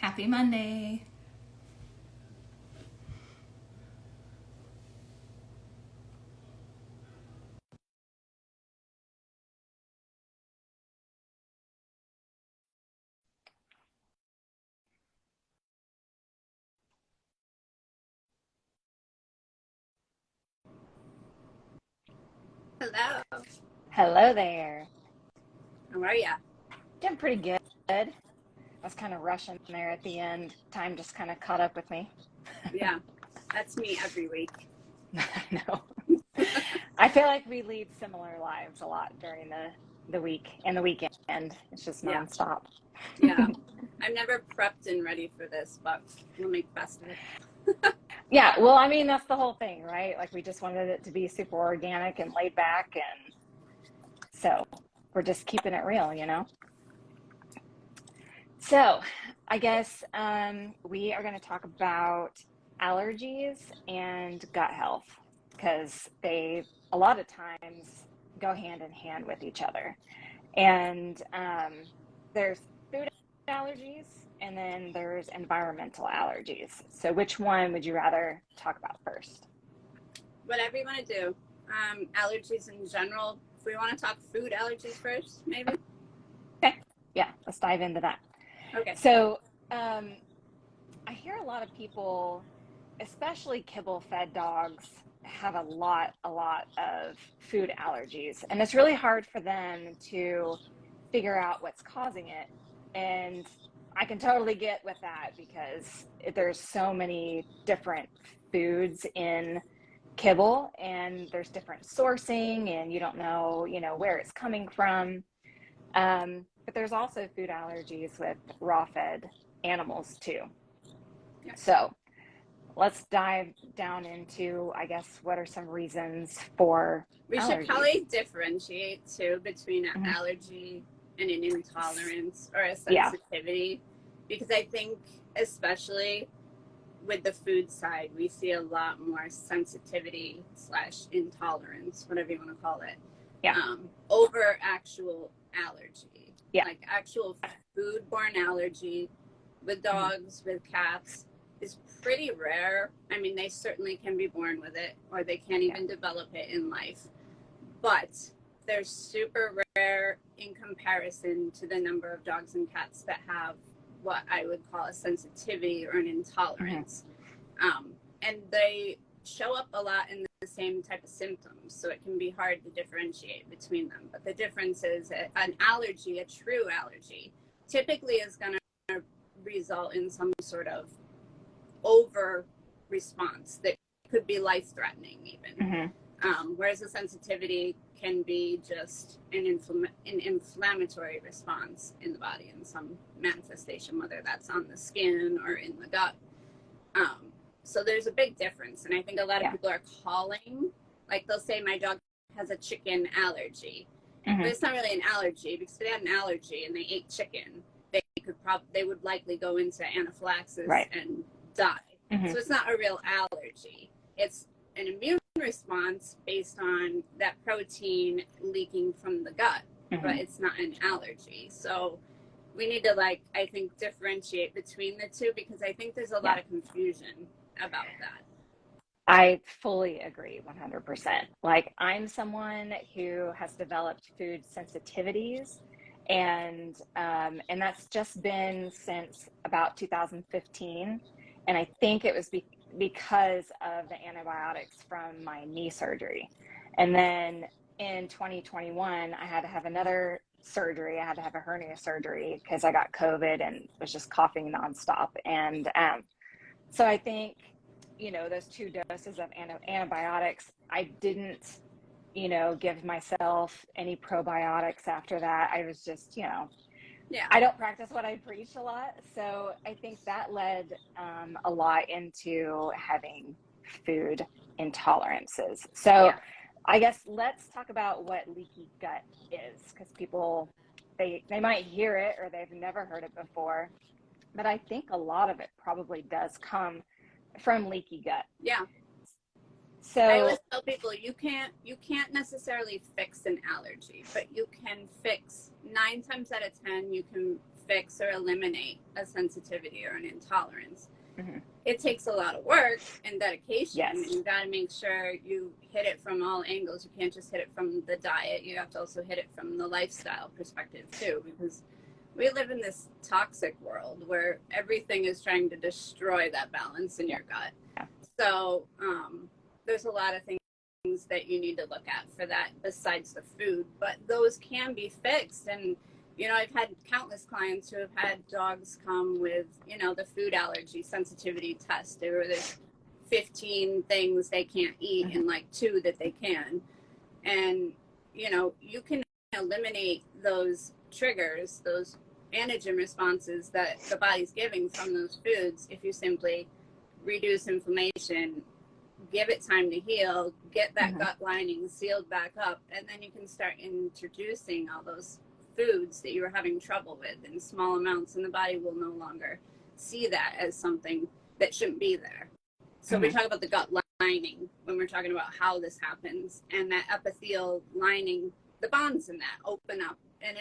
Happy Monday. Hello. Hello there. How are ya? Doing pretty good. I was kind of rushing there at the end. Time just kind of caught up with me. Yeah, that's me every week. No. I feel like we lead similar lives a lot during the week and the weekend. It's just Yeah, nonstop. yeah. I'm never prepped and ready for this, but we'll make the best of it. Yeah, well, I mean, that's the whole thing, right? Like we just wanted it to be super organic and laid back, and so we're just keeping it real. So, I guess we are going to talk about allergies and gut health because they a lot of times go hand in hand with each other. And there's food allergies and then there's environmental allergies. So, which one would you rather talk about first? Whatever you want to do. Allergies in general. If we want to talk food allergies first, maybe. Okay, yeah, let's dive into that. Okay. So, I hear a lot of people, especially kibble fed dogs, have a lot of food allergies. And it's really hard for them to figure out what's causing it. And I can totally get with that because there's so many different foods in kibble and there's different sourcing and you don't know, where it's coming from. But there's also food allergies with raw fed animals too. Yeah. So let's dive down into, I guess, what are some reasons for We should allergies? probably differentiate too between an Mhm. allergy and an intolerance or a Yeah. sensitivity, because I think especially with the food side, we see a lot more sensitivity slash intolerance, whatever you want to call it, Yeah. over actual allergy. Yeah. Like actual food-borne allergy with dogs, with cats, is pretty rare. I mean, they certainly can be born with it, or they can't even develop it in life. But they're super rare in comparison to the number of dogs and cats that have what I would call a sensitivity or an intolerance. And they show up a lot in the same type of symptoms, so it can be hard to differentiate between them. But the difference is an allergy, a true allergy, typically is going to result in some sort of over response that could be life threatening, even. Whereas a sensitivity can be just an inflammatory response in the body in some manifestation, whether that's on the skin or in the gut. So there's a big difference. And I think a lot of people are calling, like they'll say, my dog has a chicken allergy. But it's not really an allergy, because if they had an allergy and they ate chicken, they would likely go into anaphylaxis and die. So it's not a real allergy. It's an immune response based on that protein leaking from the gut, but it's not an allergy. So we need to, I think, differentiate between the two, because I think there's a lot of confusion about that. I fully agree 100%. Like, I'm someone who has developed food sensitivities, and that's just been since about 2015. And I think it was because of the antibiotics from my knee surgery. And then in 2021, I had to have another surgery. I had to have a hernia surgery because I got COVID and was just coughing nonstop. And so I think, those 2 doses of antibiotics, I didn't, give myself any probiotics after that. I was just, I don't practice what I preach a lot. So I think that led a lot into having food intolerances. So I guess let's talk about what leaky gut is, because people, they might hear it or they've never heard it before. But I think a lot of it probably does come from leaky gut. Yeah. So I always tell people you can't necessarily fix an allergy, but you can fix 9 times out of 10. You can fix or eliminate a sensitivity or an intolerance. Mm-hmm. It takes a lot of work and dedication. Yes. And you got to make sure you hit it from all angles. You can't just hit it from the diet. You have to also hit it from the lifestyle perspective too, because we live in this toxic world where everything is trying to destroy that balance in your gut. Yeah. So there's a lot of things that you need to look at for that besides the food, but those can be fixed. And you know, I've had countless clients who have had dogs come with, you know, the food allergy sensitivity test. There's 15 things they can't eat and like 2 that they can. And, you know, you can eliminate those triggers, those antigen responses that the body's giving from those foods if you simply reduce inflammation, give it time to heal, get that gut lining sealed back up, and then you can start introducing all those foods that you were having trouble with in small amounts, and the body will no longer see that as something that shouldn't be there. So we talk about the gut lining when we're talking about how this happens, and that epithelial lining, the bonds in that open up, and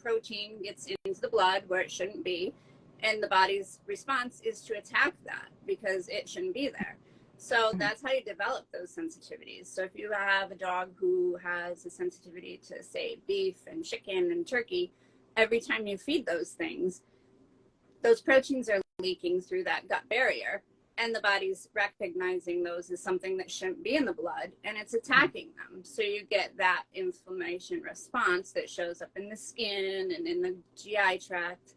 protein gets into the blood where it shouldn't be, and the body's response is to attack that because it shouldn't be there. So that's how you develop those sensitivities. So if you have a dog who has a sensitivity to, say, beef and chicken and turkey, every time you feed those things, those proteins are leaking through that gut barrier, and the body's recognizing those as something that shouldn't be in the blood, and it's attacking them. So you get that inflammation response that shows up in the skin and in the GI tract.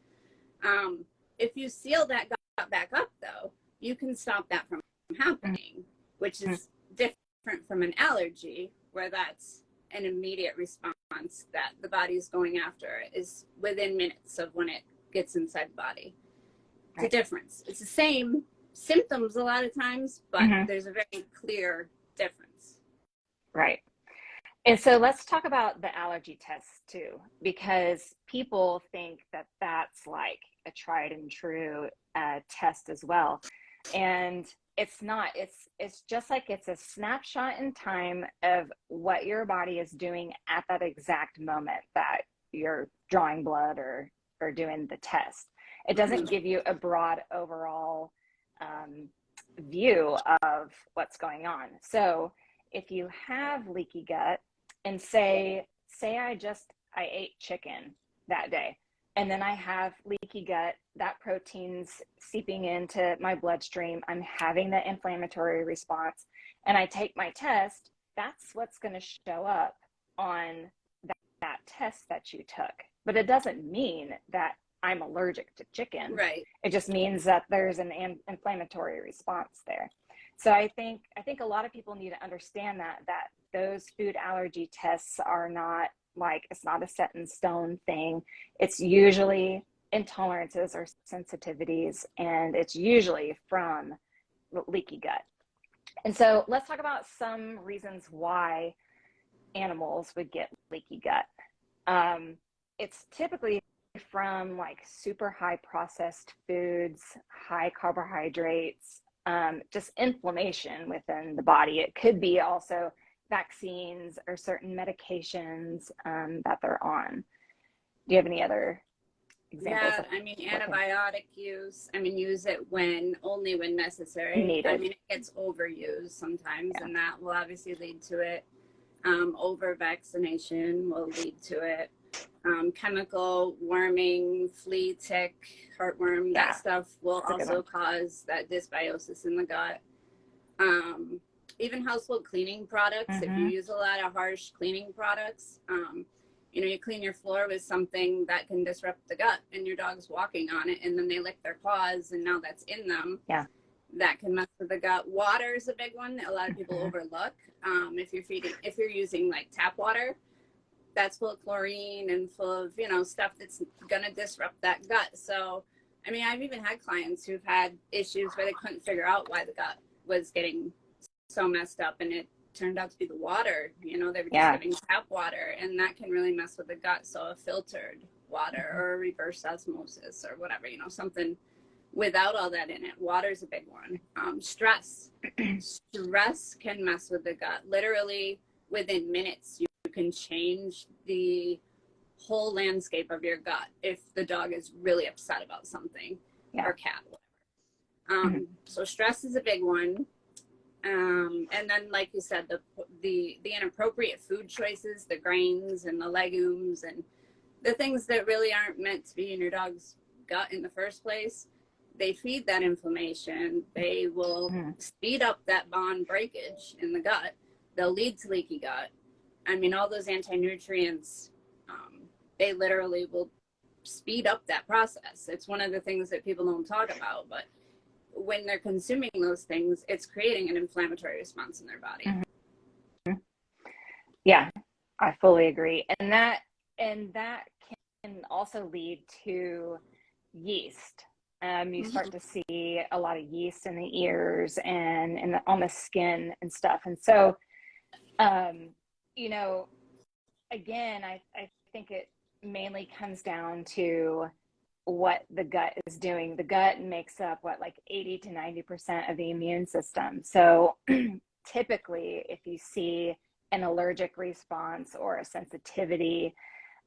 If you seal that gut back up, though, you can stop that from happening, which is different from an allergy, where that's an immediate response that the body's going after is within minutes of when it gets inside the body. It's a difference. It's the same symptoms a lot of times, but there's a very clear difference. Right. And so let's talk about the allergy tests too, because people think that that's like a tried and true test as well. And it's not. It's just like it's a snapshot in time of what your body is doing at that exact moment that you're drawing blood or doing the test. It doesn't give you a broad overall view of what's going on. So if you have leaky gut, and say I ate chicken that day, and then I have leaky gut, that protein's seeping into my bloodstream, I'm having the inflammatory response, and I take my test, that's what's going to show up on that test that you took. But it doesn't mean that I'm allergic to chicken. Right. It just means that there's an inflammatory response there. So I think a lot of people need to understand that those food allergy tests are not like, it's not a set in stone thing. It's usually intolerances or sensitivities, and it's usually from leaky gut. And so let's talk about some reasons why animals would get leaky gut. It's typically from like super high processed foods, high carbohydrates, just inflammation within the body. It could be also vaccines or certain medications that they're on. Do you have any other examples? Yeah, I mean, antibiotic use, use it only when necessary. Needed. I mean, it gets overused sometimes, and that will obviously lead to it. Over vaccination will lead to it. Chemical worming, flea, tick, heartworm, that stuff will also cause that dysbiosis in the gut. Even household cleaning products, if you use a lot of harsh cleaning products, you clean your floor with something that can disrupt the gut, and your dog's walking on it, and then they lick their paws, and now that's in them. Yeah. That can mess with the gut. Water is a big one that a lot of people overlook. If you're using like tap water, that's full of chlorine and full of, stuff that's going to disrupt that gut. So, I've even had clients who've had issues where they couldn't figure out why the gut was getting so messed up, and it turned out to be the water. They were just getting tap water, and that can really mess with the gut. So a filtered water or a reverse osmosis or whatever, something without all that in it. Water's a big one. Stress can mess with the gut. Literally within minutes, you can change the whole landscape of your gut if the dog is really upset about something, or cat, whatever. So stress is a big one. And then, like you said, the inappropriate food choices, the grains and the legumes and the things that really aren't meant to be in your dog's gut in the first place, they feed that inflammation. They will speed up that bond breakage in the gut. They'll lead to leaky gut. I mean, all those anti-nutrients, they literally will speed up that process. It's one of the things that people don't talk about, but when they're consuming those things, it's creating an inflammatory response in their body. Yeah, I fully agree. And that can also lead to yeast. You start to see a lot of yeast in the ears and on the skin and stuff. And so, you know, again, I think it mainly comes down to what the gut is doing. The gut makes up like 80 to 90% of the immune system. So typically, if you see an allergic response or a sensitivity,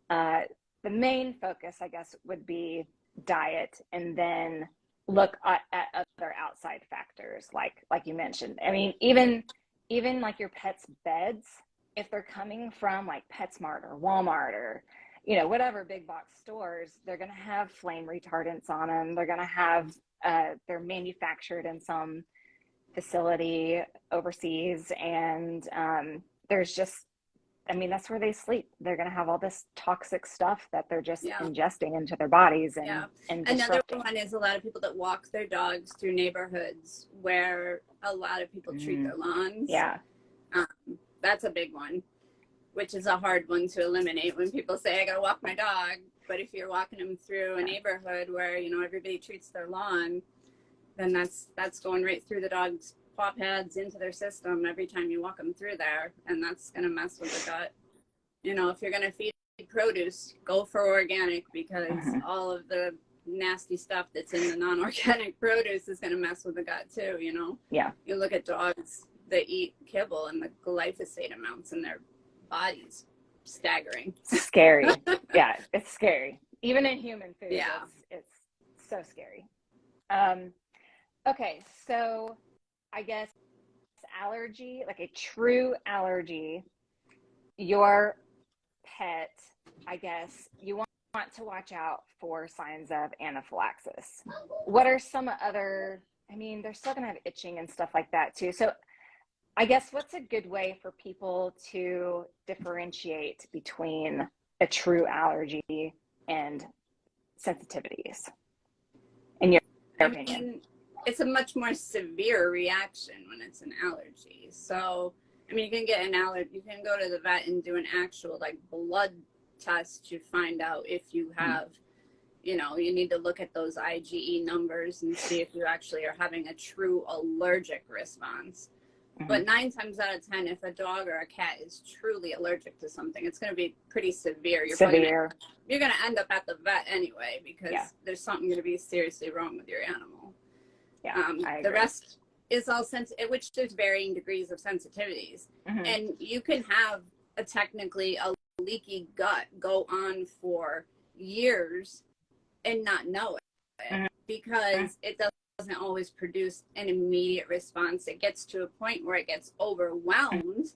the main focus, I guess, would be diet, and then look at other outside factors, like you mentioned. I mean, even like your pet's beds, if they're coming from like PetSmart or Walmart or, you know, whatever big box stores, they're going to have flame retardants on them. They're going to have, they're manufactured in some facility overseas. And there's just, I mean, that's where they sleep. They're going to have all this toxic stuff that they're just ingesting into their bodies and another one is a lot of people that walk their dogs through neighborhoods where a lot of people treat their lawns. That's a big one, which is a hard one to eliminate when people say, I got to walk my dog. But if you're walking them through a neighborhood where, you know, everybody treats their lawn, then that's going right through the dog's paw pads into their system every time you walk them through there. And that's going to mess with the gut. You know, if you're going to feed produce, go for organic, because all of the nasty stuff that's in the non-organic produce is going to mess with the gut too, you know? You look at dogs that eat kibble and the glyphosate amounts in their bodies, staggering. Scary. It's scary. Even in human food, it's so scary. Okay, so I guess allergy, like a true allergy, your pet, I guess you want to watch out for signs of anaphylaxis. What are some other, I mean, they're still gonna have itching and stuff like that too. So I guess what's a good way for people to differentiate between a true allergy and sensitivities, in your opinion? It's a much more severe reaction when it's an allergy. So, I mean, you can get an allergy, you can go to the vet and do an actual like blood test to find out if you have, you know, you need to look at those IgE numbers and see if you actually are having a true allergic response. But 9 times out of 10, if a dog or a cat is truly allergic to something, it's going to be pretty severe. You're going to end up at the vet anyway, because there's something going to be seriously wrong with your animal. The rest is all which there's varying degrees of sensitivities. And you can have technically a leaky gut go on for years and not know it, because it doesn't always produce an immediate response. It gets to a point where it gets overwhelmed,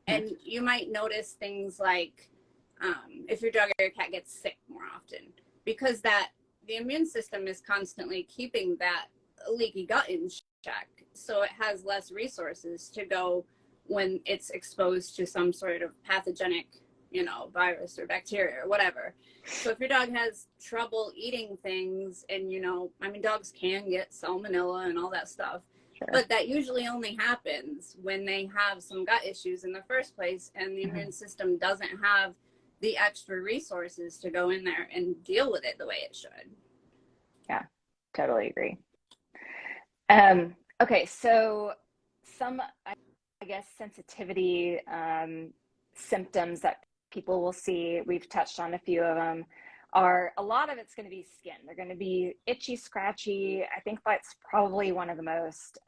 and you might notice things like if your dog or your cat gets sick more often, because that the immune system is constantly keeping that leaky gut in check, so it has less resources to go when it's exposed to some sort of pathogenic, you know, virus or bacteria or whatever. So if your dog has trouble eating things, and, you know, I mean, dogs can get salmonella and all that stuff, but that usually only happens when they have some gut issues in the first place, and the immune system doesn't have the extra resources to go in there and deal with it the way it should. Yeah, totally agree. Okay, so some, I guess, sensitivity symptoms that people will see, we've touched on a few of them, are a lot of it's going to be skin. They're going to be itchy, scratchy. I think that's probably one of the most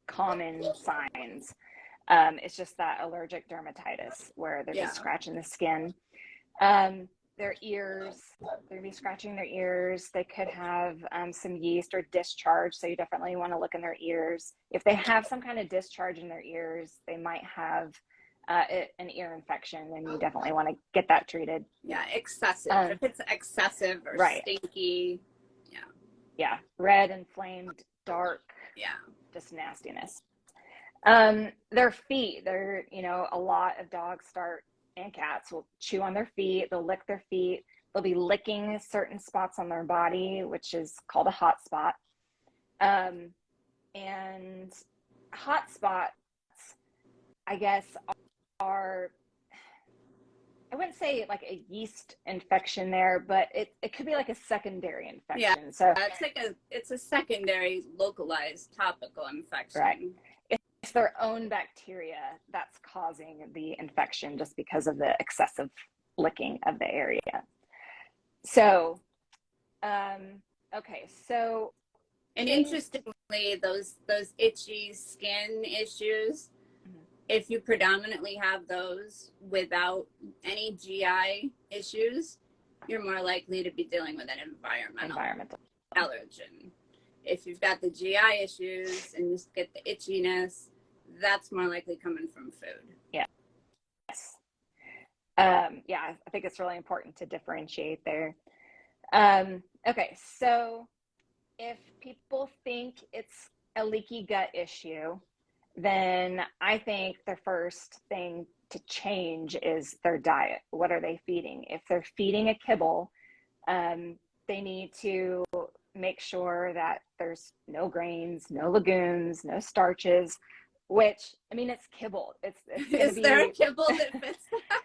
common signs. It's just that allergic dermatitis where they're just scratching the skin. their ears. They're gonna be scratching their ears. They could have some yeast or discharge, so you definitely want to look in their ears. If they have some kind of discharge in their ears, they might have an ear infection, and you definitely want to get that treated. Yeah, excessive. If it's excessive or right. stinky, Yeah, red, inflamed, dark, yeah, just nastiness. Their feet, a lot of dogs and cats will chew on their feet, they'll lick their feet, they'll be licking certain spots on their body, which is called a hot spot. And hot spots, I guess, are, I wouldn't say like a yeast infection there, but it could be like a secondary infection. yeah. So It's a secondary localized topical infection. right. It's their own bacteria that's causing the infection just because of the excessive licking of the area. So, okay, so. And interestingly, those itchy skin issues, if you predominantly have those without any GI issues, you're more likely to be dealing with an environmental allergen. If you've got the GI issues and you get the itchiness, that's more likely coming from food. Yes. Yeah, I think it's really important to differentiate there. Okay, so if people think it's a leaky gut issue, then I think the first thing to change is their diet. What are they feeding? If they're feeding a kibble, they need to make sure that there's no grains, no legumes, no starches, which, I mean, it's kibble. It's Is there a kibble that fits that?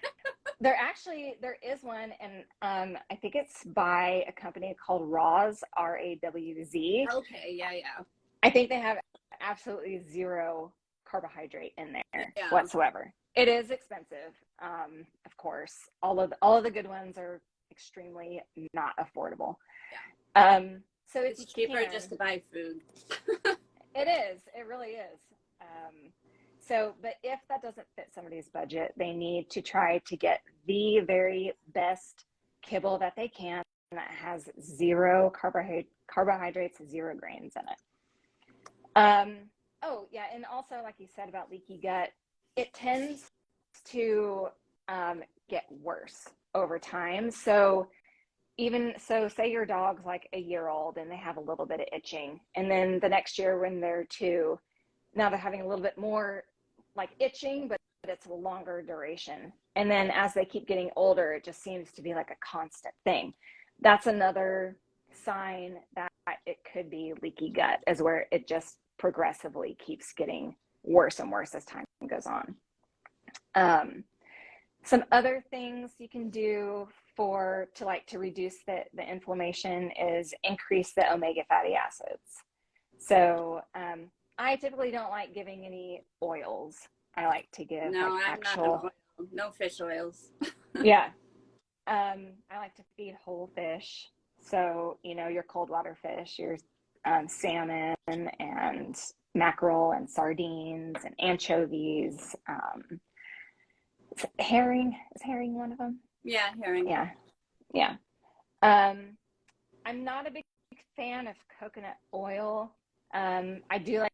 There is one, and I think it's by a company called Rawz, RAWZ. Okay, yeah. I think they have absolutely zero carbohydrate in there whatsoever. It is expensive, of course. All of the good ones are extremely not affordable. Yeah. So it's cheaper just to buy food. It is. It really is. But if that doesn't fit somebody's budget, they need to try to get the very best kibble that they can that has zero carbohydrates, zero grains in it. Oh yeah, and also like you said about leaky gut, it tends to get worse over time. So say your dog's like a year old and they have a little bit of itching, and then the next year when they're 2, now they're having a little bit more like itching, but it's a longer duration. And then as they keep getting older, it just seems to be like a constant thing. That's another sign that it could be leaky gut, is where it just progressively keeps getting worse and worse as time goes on. Some other things you can do to reduce the inflammation is increase the omega fatty acids. So I typically don't like giving any oils. I like to give no fish oils. Yeah. I like to feed whole fish. So, your cold water fish, your salmon and mackerel and sardines and anchovies. Herring. Is herring one of them? Yeah, herring. Yeah. I'm not a big fan of coconut oil. I do like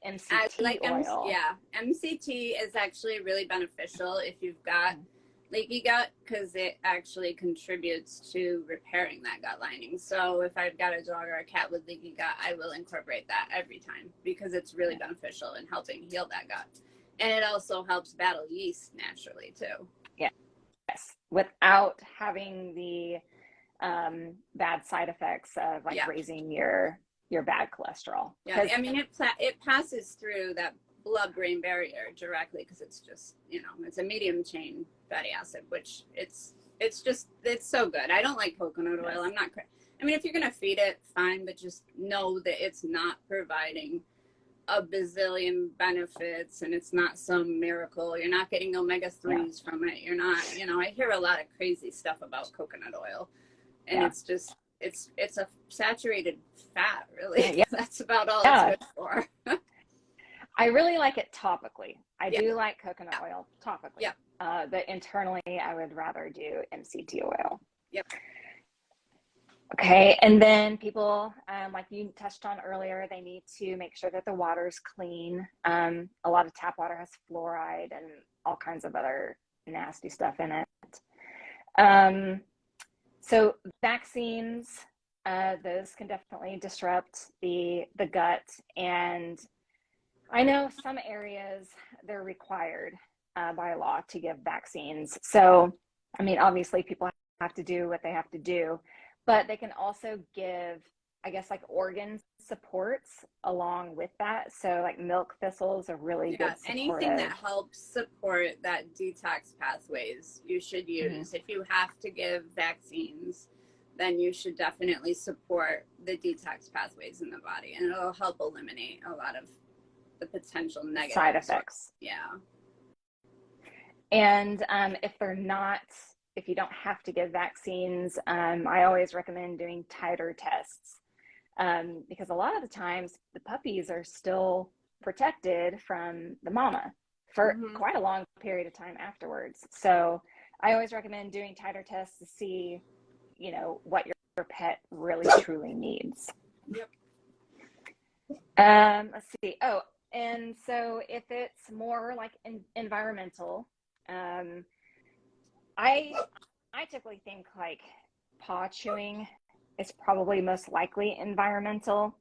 MCT oil. MCT is actually really beneficial if you've got leaky gut, because it actually contributes to repairing that gut lining. So if I've got a dog or a cat with leaky gut, I will incorporate that every time, because it's really beneficial in helping heal that gut. And it also helps battle yeast naturally too. Yes, without having the bad side effects of raising your bad cholesterol. Yeah, I mean, it passes through that blood-brain barrier directly, because it's just, it's a medium chain fatty acid, which it's so good. I don't like coconut oil. I mean, if you're gonna feed it, fine, but just know that it's not providing a bazillion benefits, and it's not some miracle. You're not getting omega-3s from it. You're not, I hear a lot of crazy stuff about coconut oil, and it's just, it's a saturated fat, really. Yeah. That's about all it's good for. I really like it topically. I do like coconut oil topically. Yeah. But internally, I would rather do MCT oil. Yep. Okay, and then people, like you touched on earlier, they need to make sure that the water's clean. A lot of tap water has fluoride and all kinds of other nasty stuff in it. So vaccines, those can definitely disrupt the gut. And I know some areas they're required by law to give vaccines. So, I mean, obviously people have to do what they have to do, but they can also give, I guess, like organ supports along with that. So like milk thistles are really good anything that supportive. helps support that detox pathways you should use. If you have to give vaccines, then you should definitely support the detox pathways in the body, and it'll help eliminate a lot of the potential negative side effects. Yeah. And if you don't have to give vaccines, I always recommend doing titer tests, because a lot of the times the puppies are still protected from the mama for quite a long period of time afterwards. So I always recommend doing titer tests to see, you know, what your pet really truly needs. Yep. Let's see. Oh, and so if it's more like environmental, I typically think like paw chewing is probably most likely environmental.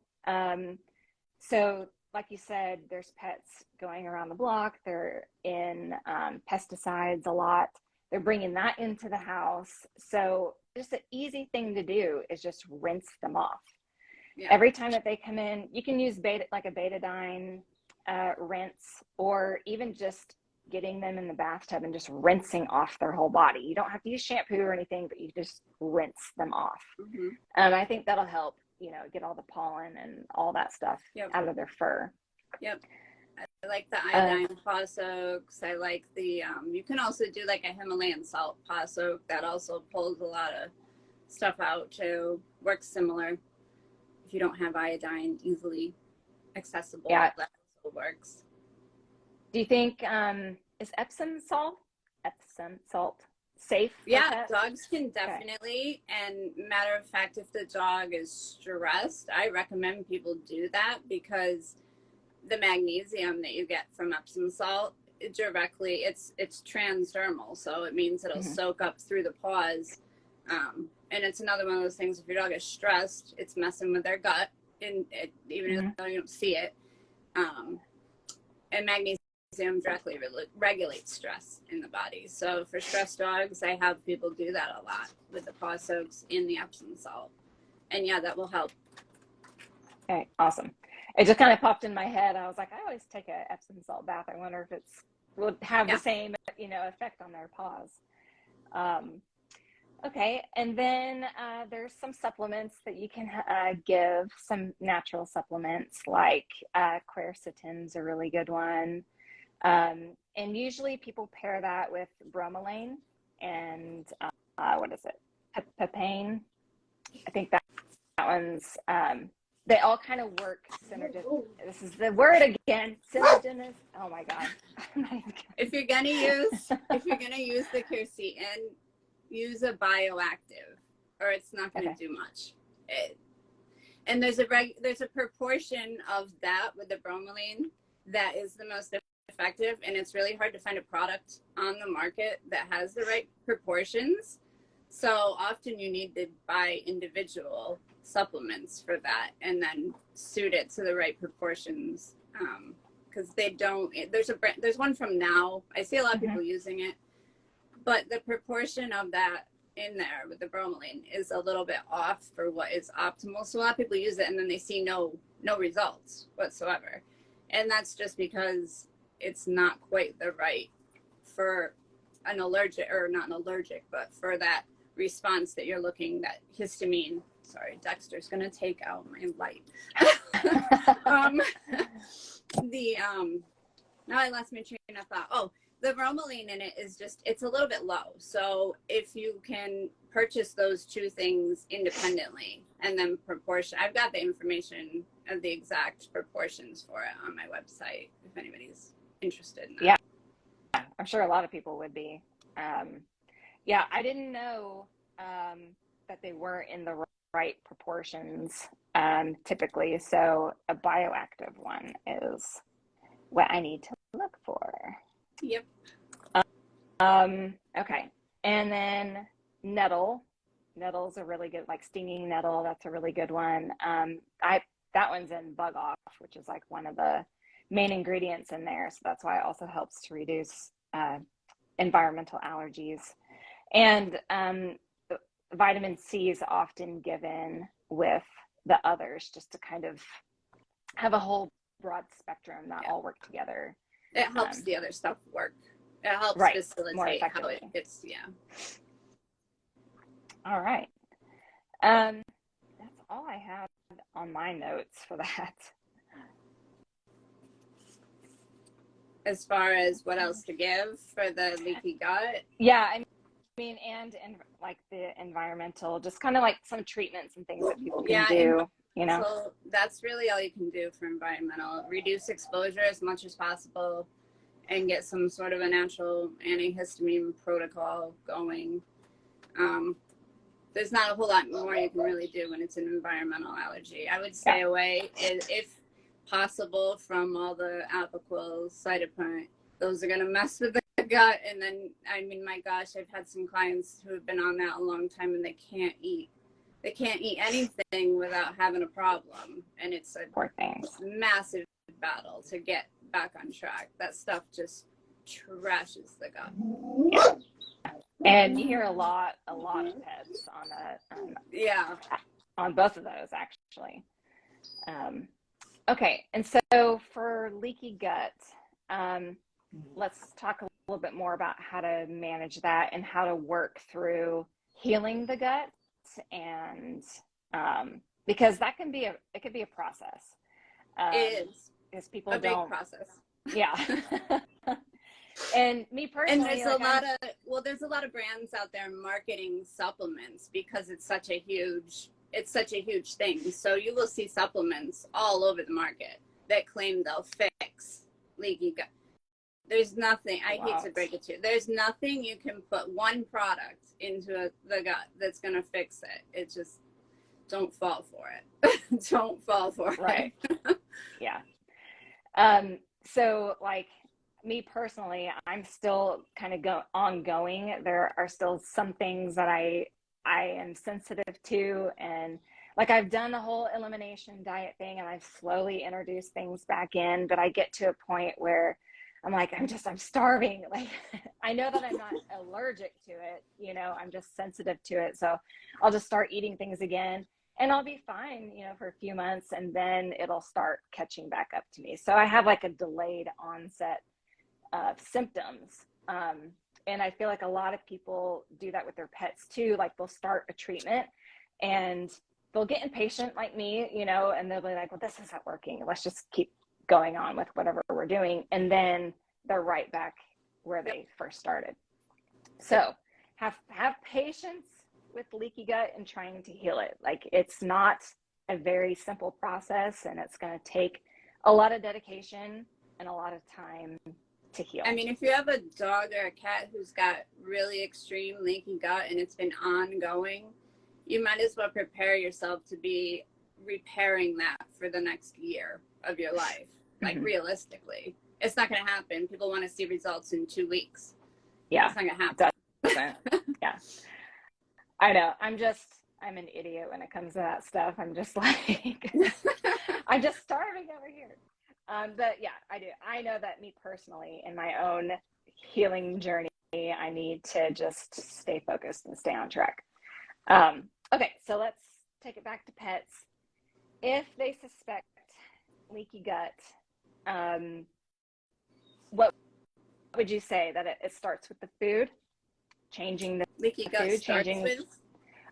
So like you said, there's pets going around the block. They're in pesticides a lot. They're bringing that into the house. So just an easy thing to do is just rinse them off. Yeah. Every time that they come in, you can use like a betadine rinse, or even just getting them in the bathtub and just rinsing off their whole body. You don't have to use shampoo or anything, but you just rinse them off. I think that'll help, you know, get all the pollen and all that stuff out of their fur. Yep. I like the iodine paw soaks. I like the, you can also do like a Himalayan salt paw soak that also pulls a lot of stuff out too. Works similar. If you don't have iodine easily accessible, that also works. Do you think is Epsom salt safe? Yeah, dogs can definitely. And matter of fact, if the dog is stressed, I recommend people do that, because the magnesium that you get from Epsom salt directly, it's transdermal, so it means it'll soak up through the paws. And it's another one of those things, if your dog is stressed, it's messing with their gut, and even though you don't see it. And magnesium directly regulates stress in the body. So for stressed dogs, I have people do that a lot with the paw soaks in the Epsom salt. And yeah, that will help. Okay, awesome. It just kind of popped in my head. I was like, I always take a Epsom salt bath. I wonder if will have the same, you know, effect on their paws. Okay, and then there's some supplements that you can give, some natural supplements like quercetin's a really good one. And usually people pair that with bromelain and what is it? Papain. I think that one's, they all kind of work synergistic. This is the word again, synergistic. Oh my God. If you're gonna use the quercetin, use a bioactive, or it's not going to do much. And there's a proportion of that with the bromelain that is the most effective, and it's really hard to find a product on the market that has the right proportions. So often you need to buy individual supplements for that and then suit it to the right proportions, because they don't. There's one from Now. I see a lot of people using it, but the proportion of that in there with the bromelain is a little bit off for what is optimal. So a lot of people use it and then they see no results whatsoever. And that's just because it's not quite the right for an allergic, or not an allergic, but for that response that you're looking, that histamine. Sorry, Dexter's going to take out my light. Now I lost my train of thought. Oh, the bromelain in it is just, it's a little bit low. So if you can purchase those two things independently and then proportion, I've got the information of the exact proportions for it on my website if anybody's interested in that. Yeah, I'm sure a lot of people would be. Yeah, I didn't know that they weren't in the right proportions, typically. So a bioactive one is what I need to look for. Yep. Okay. And then nettle. Nettle's a really good, like stinging nettle. That's a really good one. That one's in Bug Off, which is like one of the main ingredients in there. So that's why it also helps to reduce environmental allergies. And vitamin C is often given with the others just to kind of have a whole broad spectrum that all work together. It helps the other stuff work. It helps facilitate how it gets, All right. That's all I had on my notes for that. As far as what else to give for the leaky gut? Yeah, I mean, and like the environmental, just kind of like some treatments and things that people can do, you know? So that's really all you can do for environmental. Reduce exposure as much as possible and get some sort of a natural antihistamine protocol going. There's not a whole lot more you can really do when it's an environmental allergy. I would stay away, if possible, from all the Apoquel, Cytopoint. Those are going to mess with the gut. And then, I mean, my gosh, I've had some clients who have been on that a long time and they can't eat anything without having a problem. And it's a massive battle to get back on track. That stuff just trashes the gut. Yeah. And you hear a lot of pets on that. On both of those, actually. Okay, and so for leaky gut, let's talk a little bit more about how to manage that and how to work through healing the gut, and because that can be it could be a process. It is. Because people a big process. Yeah. And me personally, and there's there's a lot of brands out there marketing supplements because it's such a huge thing. So you will see supplements all over the market that claim they'll fix leaky gut. There's nothing, I hate to break it to you, there's nothing you can put one product into the gut that's going to fix it. It just, don't fall for it. Don't fall for it. Yeah. So like, me personally, I'm still kind of ongoing. There are still some things that I am sensitive to, and like I've done the whole elimination diet thing and I've slowly introduced things back in, but I get to a point where I'm like, I'm starving. Like, I know that I'm not allergic to it, you know, I'm just sensitive to it. So I'll just start eating things again and I'll be fine, you know, for a few months, and then it'll start catching back up to me. So I have like a delayed onset symptoms. And I feel like a lot of people do that with their pets too. Like they'll start a treatment and they'll get impatient like me, you know, and they'll be like, well, this isn't working. Let's just keep going on with whatever we're doing. And then they're right back where they first started. So have patience with leaky gut and trying to heal it. Like it's not a very simple process, and it's going to take a lot of dedication and a lot of time to heal. I mean, if you have a dog or a cat who's got really extreme leaky gut and it's been ongoing, you might as well prepare yourself to be repairing that for the next year of your life. Like realistically, it's not going to happen. People want to see results in 2 weeks. Yeah, it's not going to happen. Yeah, I know. I'm an idiot when it comes to that stuff. I'm just like, I'm just starving over here. But yeah, I do. I know that me personally, in my own healing journey, I need to just stay focused and stay on track. Okay, so let's take it back to pets. If they suspect leaky gut, what would you say? That it starts with the food, changing the leaky gut food, starts with?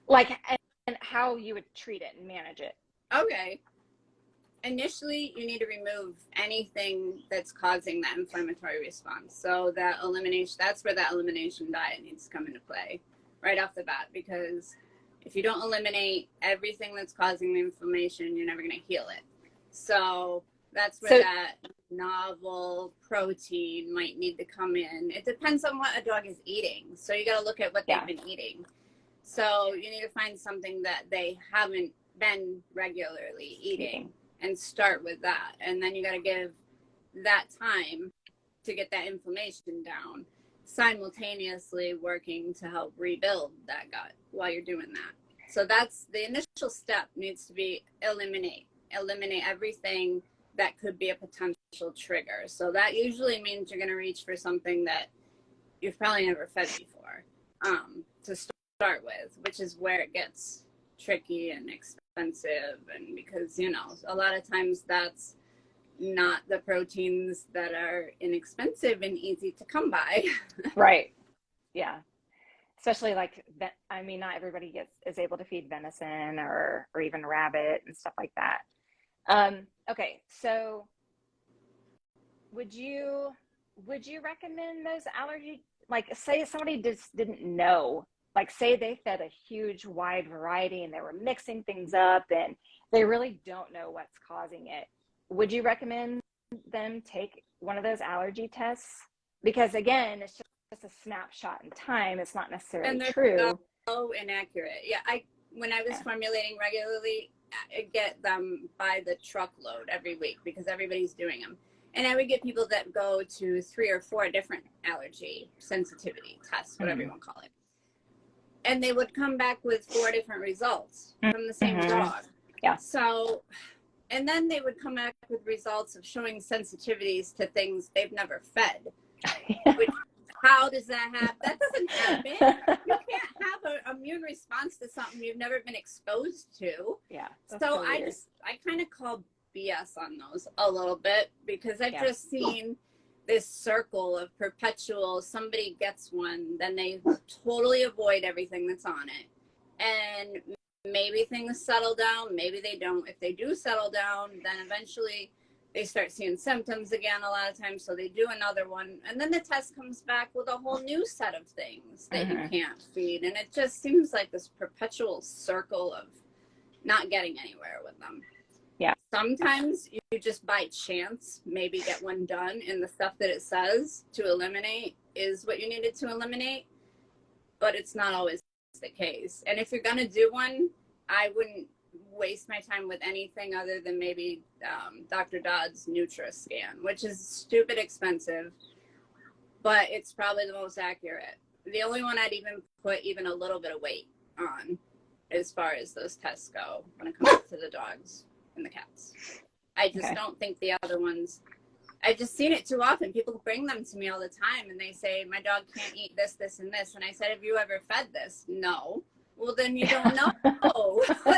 Like, and how you would treat it and manage it. Okay. Initially, you need to remove anything that's causing that inflammatory response. So that's where that elimination diet needs to come into play right off the bat, because if you don't eliminate everything that's causing the inflammation, you're never going to heal it. So that's where that novel protein might need to come in. It depends on what a dog is eating. So you got to look at what they've been eating. So you need to find something that they haven't been regularly eating and start with that. And then you got to give that time to get that inflammation down, simultaneously working to help rebuild that gut while you're doing that. So that's the initial step, needs to be eliminate everything that could be a potential trigger. So that usually means you're going to reach for something that you've probably never fed before, to start with, which is where it gets tricky and expensive. And because, you know, a lot of times that's not the proteins that are inexpensive and easy to come by. Right. Yeah. Especially like that. I mean, not everybody is able to feed venison or even rabbit and stuff like that. Okay. So would you recommend those allergy, like say somebody just didn't know, like say they fed a huge wide variety and they were mixing things up and they really don't know what's causing it. Would you recommend them take one of those allergy tests? Because again, it's just a snapshot in time. It's not necessarily and they're true. so inaccurate. Yeah, when I was formulating regularly, I get them by the truckload every week because everybody's doing them. And I would get people that go to 3 or 4 different allergy sensitivity tests, whatever you want to call it. And they would come back with 4 different results from the same dog. Yeah. So, and then they would come back with results of showing sensitivities to things they've never fed. Which, how does that happen? That doesn't happen. You can't have an immune response to something you've never been exposed to. Yeah. So I kind of call BS on those a little bit because I've just seen this circle of perpetual, somebody gets one, then they totally avoid everything that's on it. And maybe things settle down, maybe they don't. If they do settle down, then eventually they start seeing symptoms again a lot of times, so they do another one. And then the test comes back with a whole new set of things that you can't feed. And it just seems like this perpetual circle of not getting anywhere with them. Yeah. Sometimes you just by chance maybe get one done, and the stuff that it says to eliminate is what you needed to eliminate, but it's not always the case. And if you're going to do one, I wouldn't waste my time with anything other than maybe Dr. Dodd's NutriScan, which is stupid expensive, but it's probably the most accurate. The only one I'd even put even a little bit of weight on as far as those tests go when it comes to the dogs and the cats. I just don't think the other ones, I've just seen it too often. People bring them to me all the time and they say, my dog can't eat this, this, and this. And I said, have you ever fed this? No. Well, then you don't know.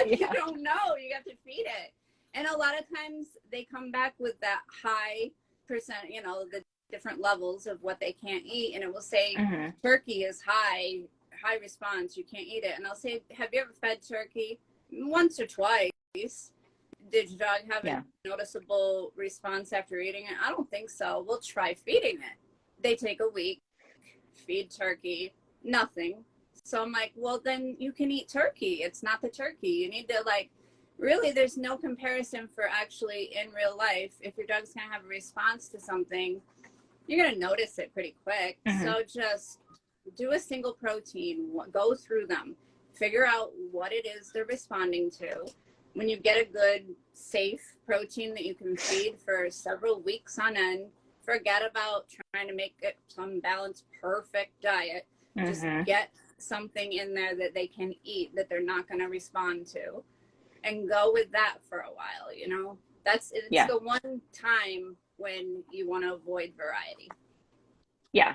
You don't know. You have to feed it. And a lot of times they come back with that high percent, you know, the different levels of what they can't eat. And it will say turkey is high response. You can't eat it. And I'll say, have you ever fed turkey? Once or twice. Did your dog have a noticeable response after eating it? I don't think so. We'll try feeding it. They take a week, feed turkey, nothing. So I'm like, well, then you can eat turkey. It's not the turkey. You need to really, there's no comparison for actually in real life. If your dog's going to have a response to something, you're going to notice it pretty quick. So just do a single protein, go through them, figure out what it is they're responding to. When you get a good, safe protein that you can feed for several weeks on end, forget about trying to make it some balanced, perfect diet. Just get something in there that they can eat that they're not going to respond to, and go with that for a while. You know, it's the one time when you want to avoid variety. Yeah.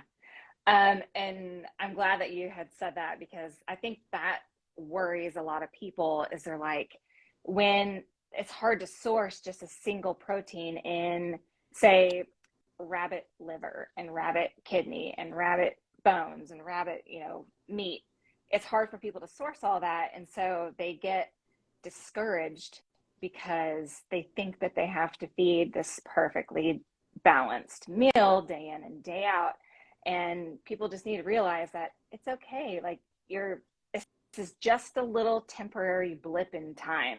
And I'm glad that you had said that, because I think that worries a lot of people, is they're like, when it's hard to source just a single protein in, say, rabbit liver and rabbit kidney and rabbit bones and rabbit, meat, it's hard for people to source all that. And so they get discouraged because they think that they have to feed this perfectly balanced meal day in and day out. And people just need to realize that it's okay. Like, this is just a little temporary blip in time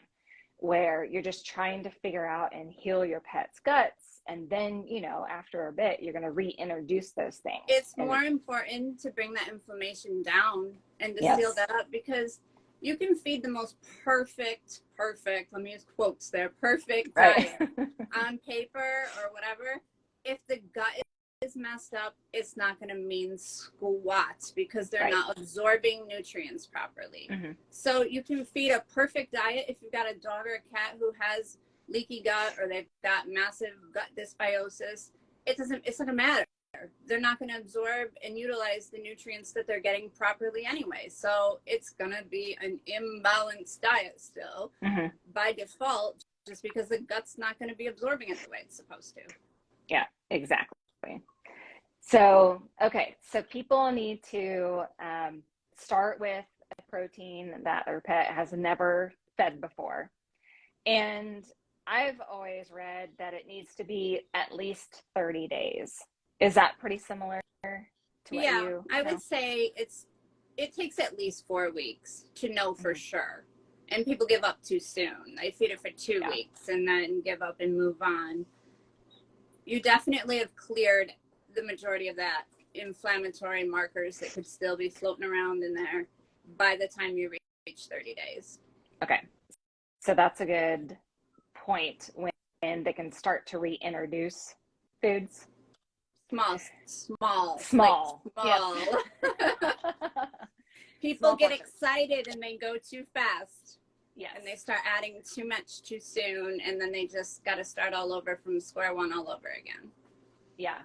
where you're just trying to figure out and heal your pet's guts. and then, you know, after a bit, you're going to reintroduce those things. It's more important to bring that inflammation down and to seal that up, because you can feed the most perfect, let me use quotes there, perfect diet on paper or whatever. If the gut is messed up, it's not going to mean squat, because they're not absorbing nutrients properly. So you can feed a perfect diet if you've got a dog or a cat who has leaky gut, or they've got massive gut dysbiosis. It's not going to matter. They're not going to absorb and utilize the nutrients that they're getting properly anyway. So it's going to be an imbalanced diet still by default, just because the gut's not going to be absorbing it the way it's supposed to. Yeah, exactly. So, okay, so people need to start with a protein that their pet has never fed before. And I've always read that it needs to be at least 30 days. Is that pretty similar to what you I would say it takes at least 4 weeks to know for sure. And people give up too soon. They feed it for 2 weeks and then give up and move on. You definitely have cleared the majority of that inflammatory markers that could still be floating around in there by the time you reach 30 days. Okay. So that's a good point when they can start to reintroduce foods. Small. Yes. People small get portions. Excited and they go too fast. Yes. And they start adding too much too soon, and then they just got to start all over from square one all over again. Yeah.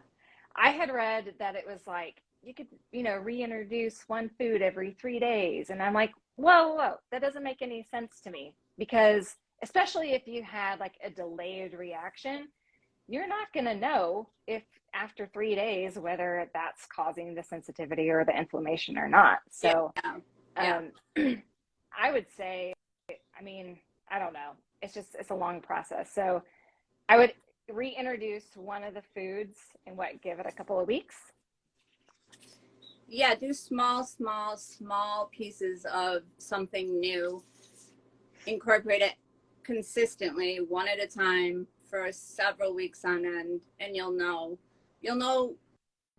I had read that it was like you could, you know, reintroduce one food every 3 days. And I'm like, whoa, that doesn't make any sense to me, because especially if you had like a delayed reaction, you're not going to know if after 3 days whether that's causing the sensitivity or the inflammation or not. So I would say, I mean, I don't know. It's a long process. So I would reintroduce one of the foods and give it a couple of weeks. Yeah, do small pieces of something new. Incorporate it consistently, one at a time, for several weeks on end, and you'll know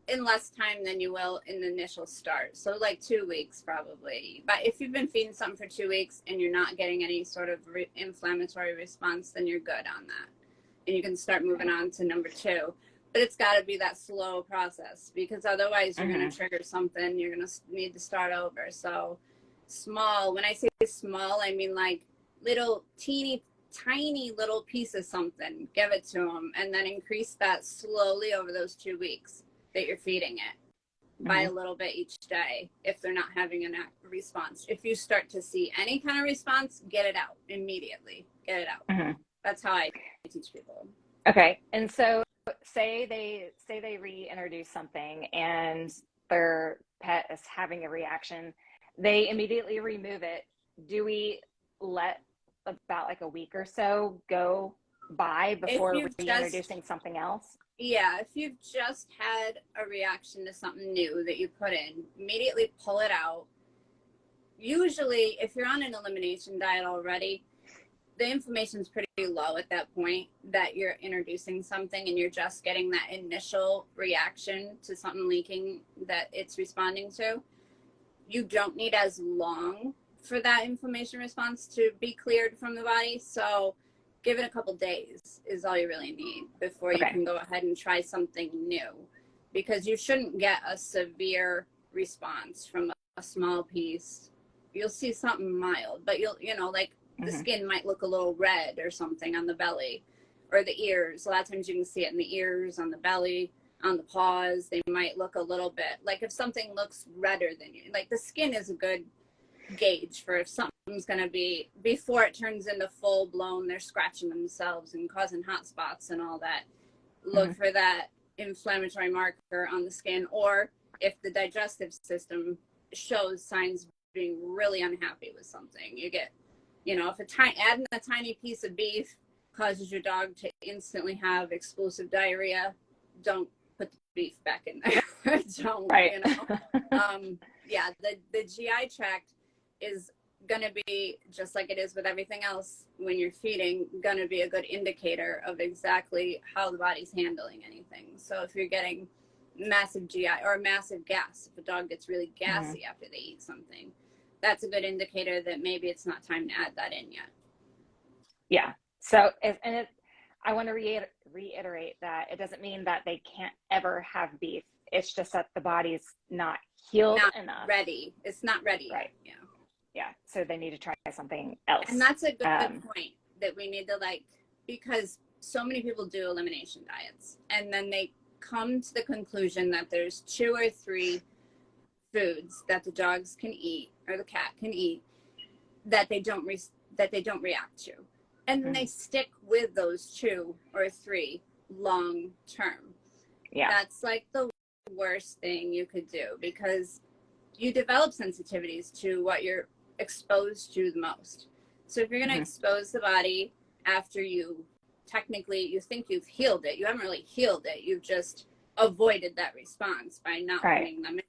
in less time than you will in the initial start. So like 2 weeks probably. But if you've been feeding something for 2 weeks and you're not getting any sort of inflammatory response, then you're good on that. And you can start moving on to number 2. But it's got to be that slow process, because otherwise you're going to trigger something. You're going to need to start over. So small, when I say small, I mean like little tiny little piece of something. Give it to them, and then increase that slowly over those 2 weeks that you're feeding it by a little bit each day if they're not having a response. If you start to see any kind of response, get it out immediately. Get it out. That's how I teach people. Okay. And so say they reintroduce something and their pet is having a reaction, they immediately remove it. Do we let about like a week or so go by before reintroducing something else? Yeah, if you've just had a reaction to something new that you put in, immediately pull it out. Usually, if you're on an elimination diet already, the inflammation's pretty low at that point that you're introducing something and you're just getting that initial reaction to something leaking that it's responding to. You don't need as long for that inflammation response to be cleared from the body. So give it a couple days is all you really need before you can go ahead and try something new, because you shouldn't get a severe response from a small piece. You'll see something mild, but the skin might look a little red or something on the belly, or the ears. A lot of times you can see it in the ears, on the belly, on the paws. They might look a little bit like, if something looks redder than you, like the skin is a good gauge for if something's going to be, before it turns into full blown, they're scratching themselves and causing hot spots and all that. Look for that inflammatory marker on the skin, or if the digestive system shows signs of being really unhappy with something. You get, if adding a tiny piece of beef causes your dog to instantly have explosive diarrhea, don't put the beef back in there. Don't, the GI tract is going to be, just like it is with everything else when you're feeding, going to be a good indicator of exactly how the body's handling anything. So if you're getting massive GI or massive gas, if a dog gets really gassy after they eat something, that's a good indicator that maybe it's not time to add that in yet. Yeah. So, I want to reiterate that it doesn't mean that they can't ever have beef. It's just that the body's not healed enough. Ready. It's not ready right. yet. Yeah. Yeah. So they need to try something else. And that's a good point that we need to, like, because so many people do elimination diets and then they come to the conclusion that there's 2 or 3 foods that the dogs can eat or the cat can eat that they don't react to, and then they stick with those 2 or 3 long term. Yeah, that's like the worst thing you could do, because you develop sensitivities to what you're exposed to the most. So if you're going to expose the body after you think you've healed it, you haven't really healed it, you've just avoided that response by not putting them in.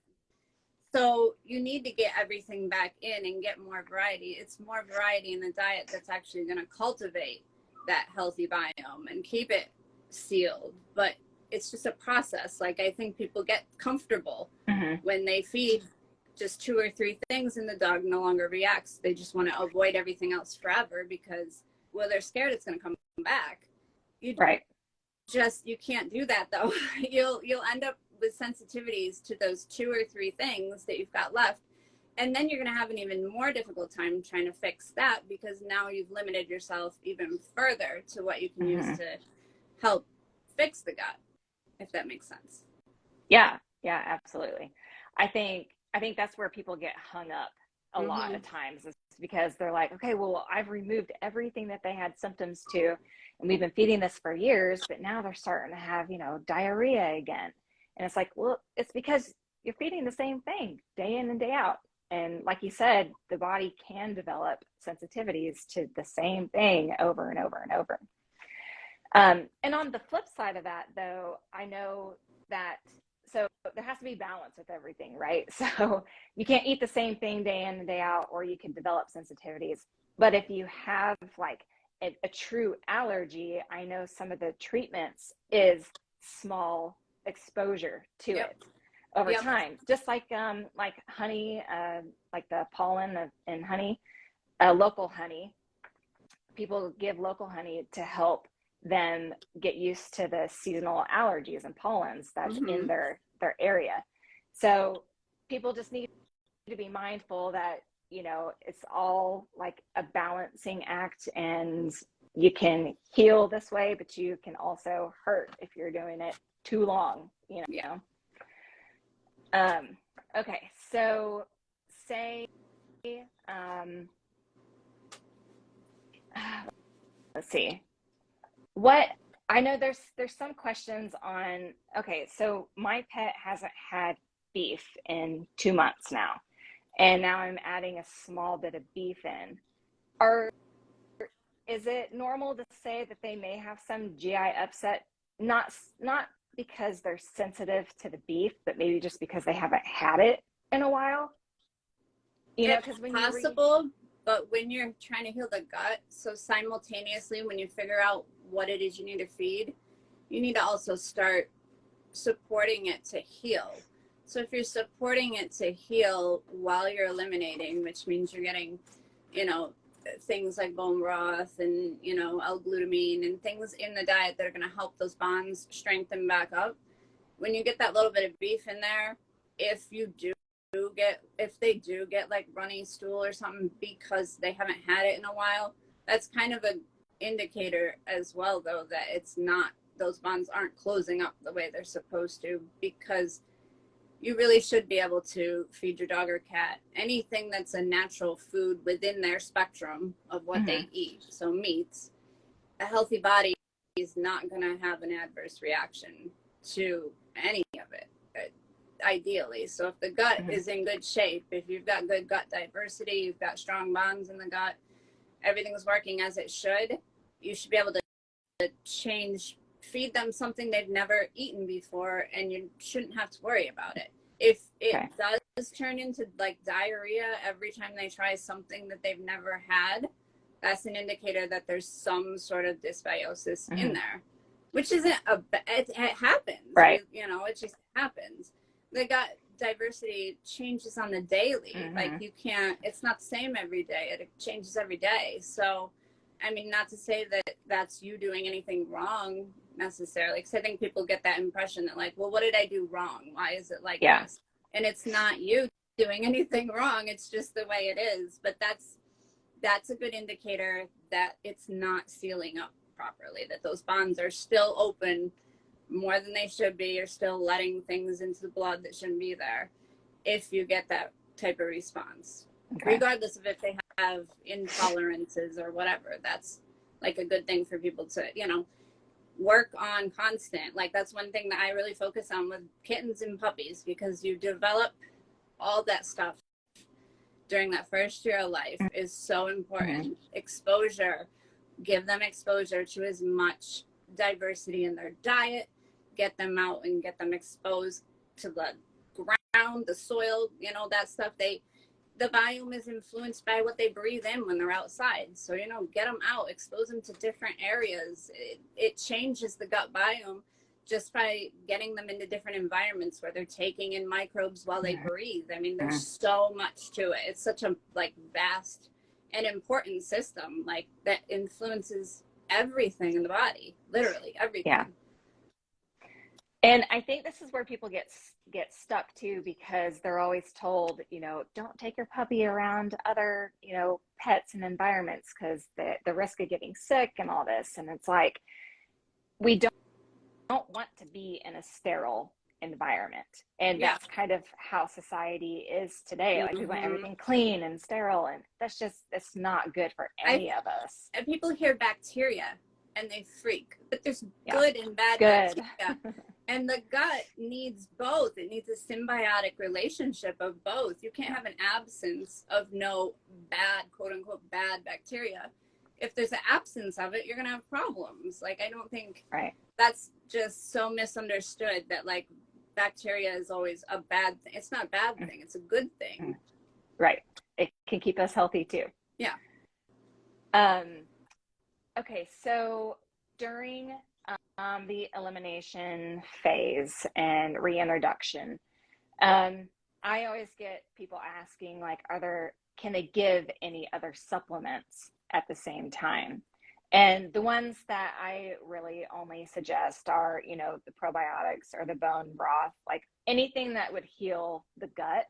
So you need to get everything back in and get more variety. It's more variety in the diet that's actually going to cultivate that healthy biome and keep it sealed. But it's just a process. Like, I think people get comfortable when they feed just 2 or 3 things and the dog no longer reacts. They just want to avoid everything else forever because, well, they're scared it's going to come back. You can't do that though. You'll end up with sensitivities to those 2 or 3 things that you've got left. And then you're going to have an even more difficult time trying to fix that, because now you've limited yourself even further to what you can use to help fix the gut, if that makes sense. Yeah, absolutely. I think that's where people get hung up a lot of times, is because they're like, okay, well, I've removed everything that they had symptoms to, and we've been feeding this for years, but now they're starting to have, diarrhea again. And it's like, well, it's because you're feeding the same thing day in and day out. And like you said, the body can develop sensitivities to the same thing over and over and over. And on the flip side of that, though, I know that, so there has to be balance with everything, right? So you can't eat the same thing day in and day out, or you can develop sensitivities. But if you have like a true allergy, I know some of the treatments is small exposure to it over time, just like honey, like the pollen in honey, local honey. People give local honey to help them get used to the seasonal allergies and pollens that's in their area. So people just need to be mindful that, it's all like a balancing act, and you can heal this way, but you can also hurt if you're doing it too long, Okay, so say, let's see. What I know, there's some questions on, okay, so my pet hasn't had beef in 2 months now, and now I'm adding a small bit of beef in. Is it normal to say that they may have some GI upset, not because they're sensitive to the beef, but maybe just because they haven't had it in a while? It's possible, but when you're trying to heal the gut, so simultaneously when you figure out what it is you need to feed, you need to also start supporting it to heal. So if you're supporting it to heal while you're eliminating, which means you're getting, things like bone broth and, L-glutamine and things in the diet that are going to help those bonds strengthen back up. When you get that little bit of beef in there, if they do get like runny stool or something because they haven't had it in a while, that's kind of an indicator as well, though, that it's not, those bonds aren't closing up the way they're supposed to, because you really should be able to feed your dog or cat anything that's a natural food within their spectrum of what they eat. So meats, a healthy body is not going to have an adverse reaction to any of it, ideally. So if the gut is in good shape, if you've got good gut diversity, you've got strong bonds in the gut, everything's working as it should, you should be able to feed them something they've never eaten before, and you shouldn't have to worry about it. If it does turn into like diarrhea every time they try something that they've never had, that's an indicator that there's some sort of dysbiosis in there, which isn't it happens. Right. It just happens. The gut diversity changes on the daily. Like you can't, it's not the same every day. It changes every day. So, I mean, not to say that that's you doing anything wrong necessarily, because I think people get that impression that like, well, what did I do wrong? Why is it like this? And it's not you doing anything wrong. It's just the way it is. But that's a good indicator that it's not sealing up properly, that those bonds are still open more than they should be. You're still letting things into the blood that shouldn't be there if you get that type of response. Regardless of if they have intolerances or whatever. That's like a good thing for people to, work on constant. Like that's one thing that I really focus on with kittens and puppies, because you develop all that stuff during that first year of life is so important. Exposure, give them exposure to as much diversity in their diet, get them out and get them exposed to the ground, the soil, that stuff. The biome is influenced by what they breathe in when they're outside. So, get them out, expose them to different areas. It changes the gut biome just by getting them into different environments where they're taking in microbes while they breathe. I mean, there's so much to it. It's such a vast and important system that influences everything in the body, literally everything. Yeah. And I think this is where people get stuck too, because they're always told, don't take your puppy around other, pets and environments because the risk of getting sick and all this. And it's like, we don't want to be in a sterile environment. And that's kind of how society is today. Like we want everything clean and sterile, and it's not good for any of us. And people hear bacteria and they freak, but there's good and bad bacteria. And the gut needs both. It needs a symbiotic relationship of both. You can't have an absence of no bad, quote unquote, bad bacteria. If there's an absence of it, you're going to have problems. I don't think that's just so misunderstood that bacteria is always a bad thing. It's not a bad thing. It's a good thing. Right. It can keep us healthy too. Yeah. Okay. So during the elimination phase and reintroduction, I always get people asking can they give any other supplements at the same time? And the ones that I really only suggest are, the probiotics or the bone broth, anything that would heal the gut.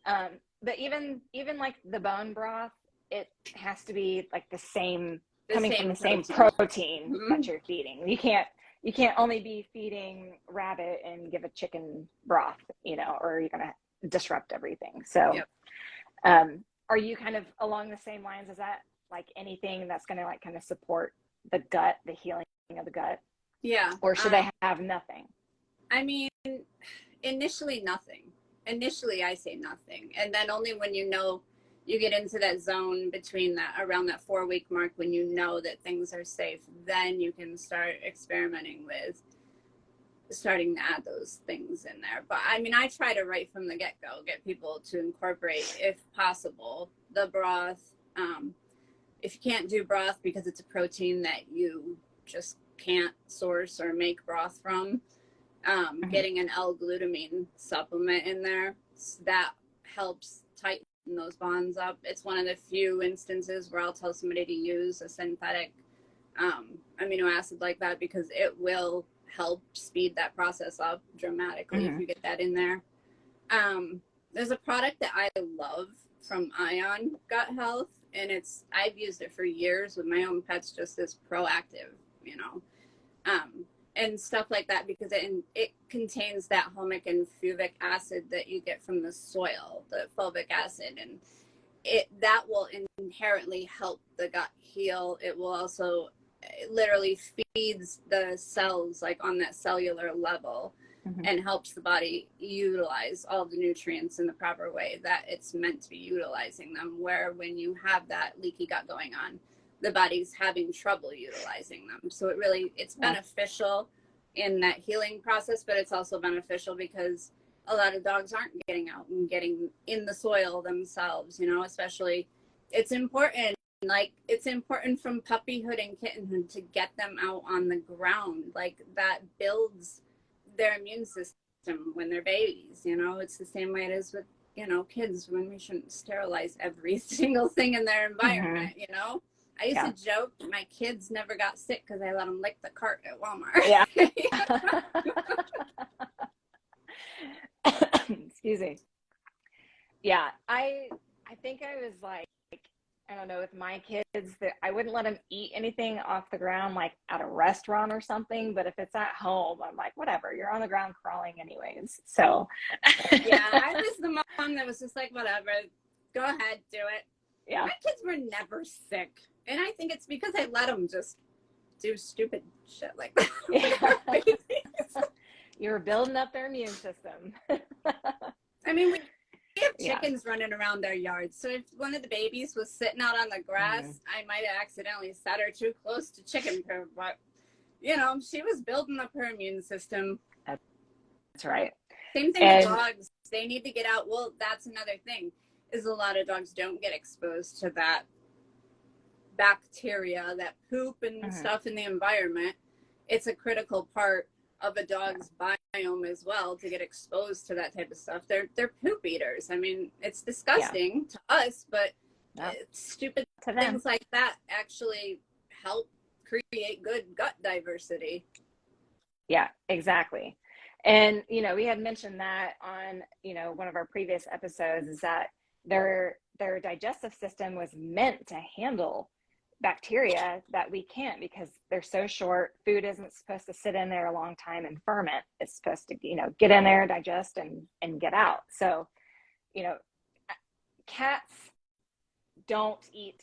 But even the bone broth, it has to be the same, coming from the same protein that you're feeding. You can't only be feeding rabbit and give a chicken broth, or you're going to disrupt everything. So, are you kind of along the same lines as that? Anything that's going to kind of support the gut, the healing of the gut? Yeah. Or should they have nothing? I mean, initially nothing. Initially I say nothing. And then only when you get into that zone around that 4-week mark, when you know that things are safe, then you can start experimenting with starting to add those things in there. But I mean, I try to right from the get-go get people to incorporate, if possible, the broth. If you can't do broth because it's a protein that you just can't source or make broth from, getting an L-glutamine supplement in there, that helps tighten those bonds up. It's one of the few instances where I'll tell somebody to use a synthetic amino acid like that, because it will help speed that process up dramatically if you get that in there. There's a product that I love from Ion Gut Health, and I've used it for years with my own pets, just as proactive, and stuff like that, because it contains that humic and fulvic acid that you get from the soil, the fulvic acid, and that will inherently help the gut heal. It will also literally feeds the cells on that cellular level, and helps the body utilize all the nutrients in the proper way that it's meant to be utilizing them, where when you have that leaky gut going on, the body's having trouble utilizing them. So it's beneficial in that healing process, but it's also beneficial because a lot of dogs aren't getting out and getting in the soil themselves, you know, especially it's important. Like, it's important from puppyhood and kittenhood to get them out on the ground. Like, that builds their immune system when they're babies, you know. It's the same way it is with, you know, kids, when we shouldn't sterilize every single thing in their environment, you know. I used to joke my kids never got sick because I let them lick the cart at Walmart. Yeah. Excuse me. Yeah, I think I was like, I don't know, with my kids, that I wouldn't let them eat anything off the ground, like at a restaurant or something. But if it's at home, I'm like, whatever, you're on the ground crawling anyways. So yeah, I was the mom that was just like, whatever, go ahead, do it. Yeah. My kids were never sick. And I think it's because I let them just do stupid shit like that. Yeah. You're building up their immune system. I mean, we have chickens running around their yards. So if one of the babies was sitting out on the grass, I might have accidentally set her too close to chicken poop. But, you know, she was building up her immune system. That's right. Same thing with dogs. They need to get out. Well, that's another thing, is a lot of dogs don't get exposed to that bacteria, that poop and stuff in the environment. It's a critical part of a dog's biome as well to get exposed to that type of stuff. They're poop eaters. I mean, it's disgusting to us, but stupid things like that actually help create good gut diversity. Yeah, exactly. And, you know, we had mentioned that on, you know, one of our previous episodes, is that their digestive system was meant to handle bacteria that we can't, because they're so short. Food isn't supposed to sit in there a long time and ferment. It's supposed to, you know, get in there, digest, and get out. So, you know, cats don't eat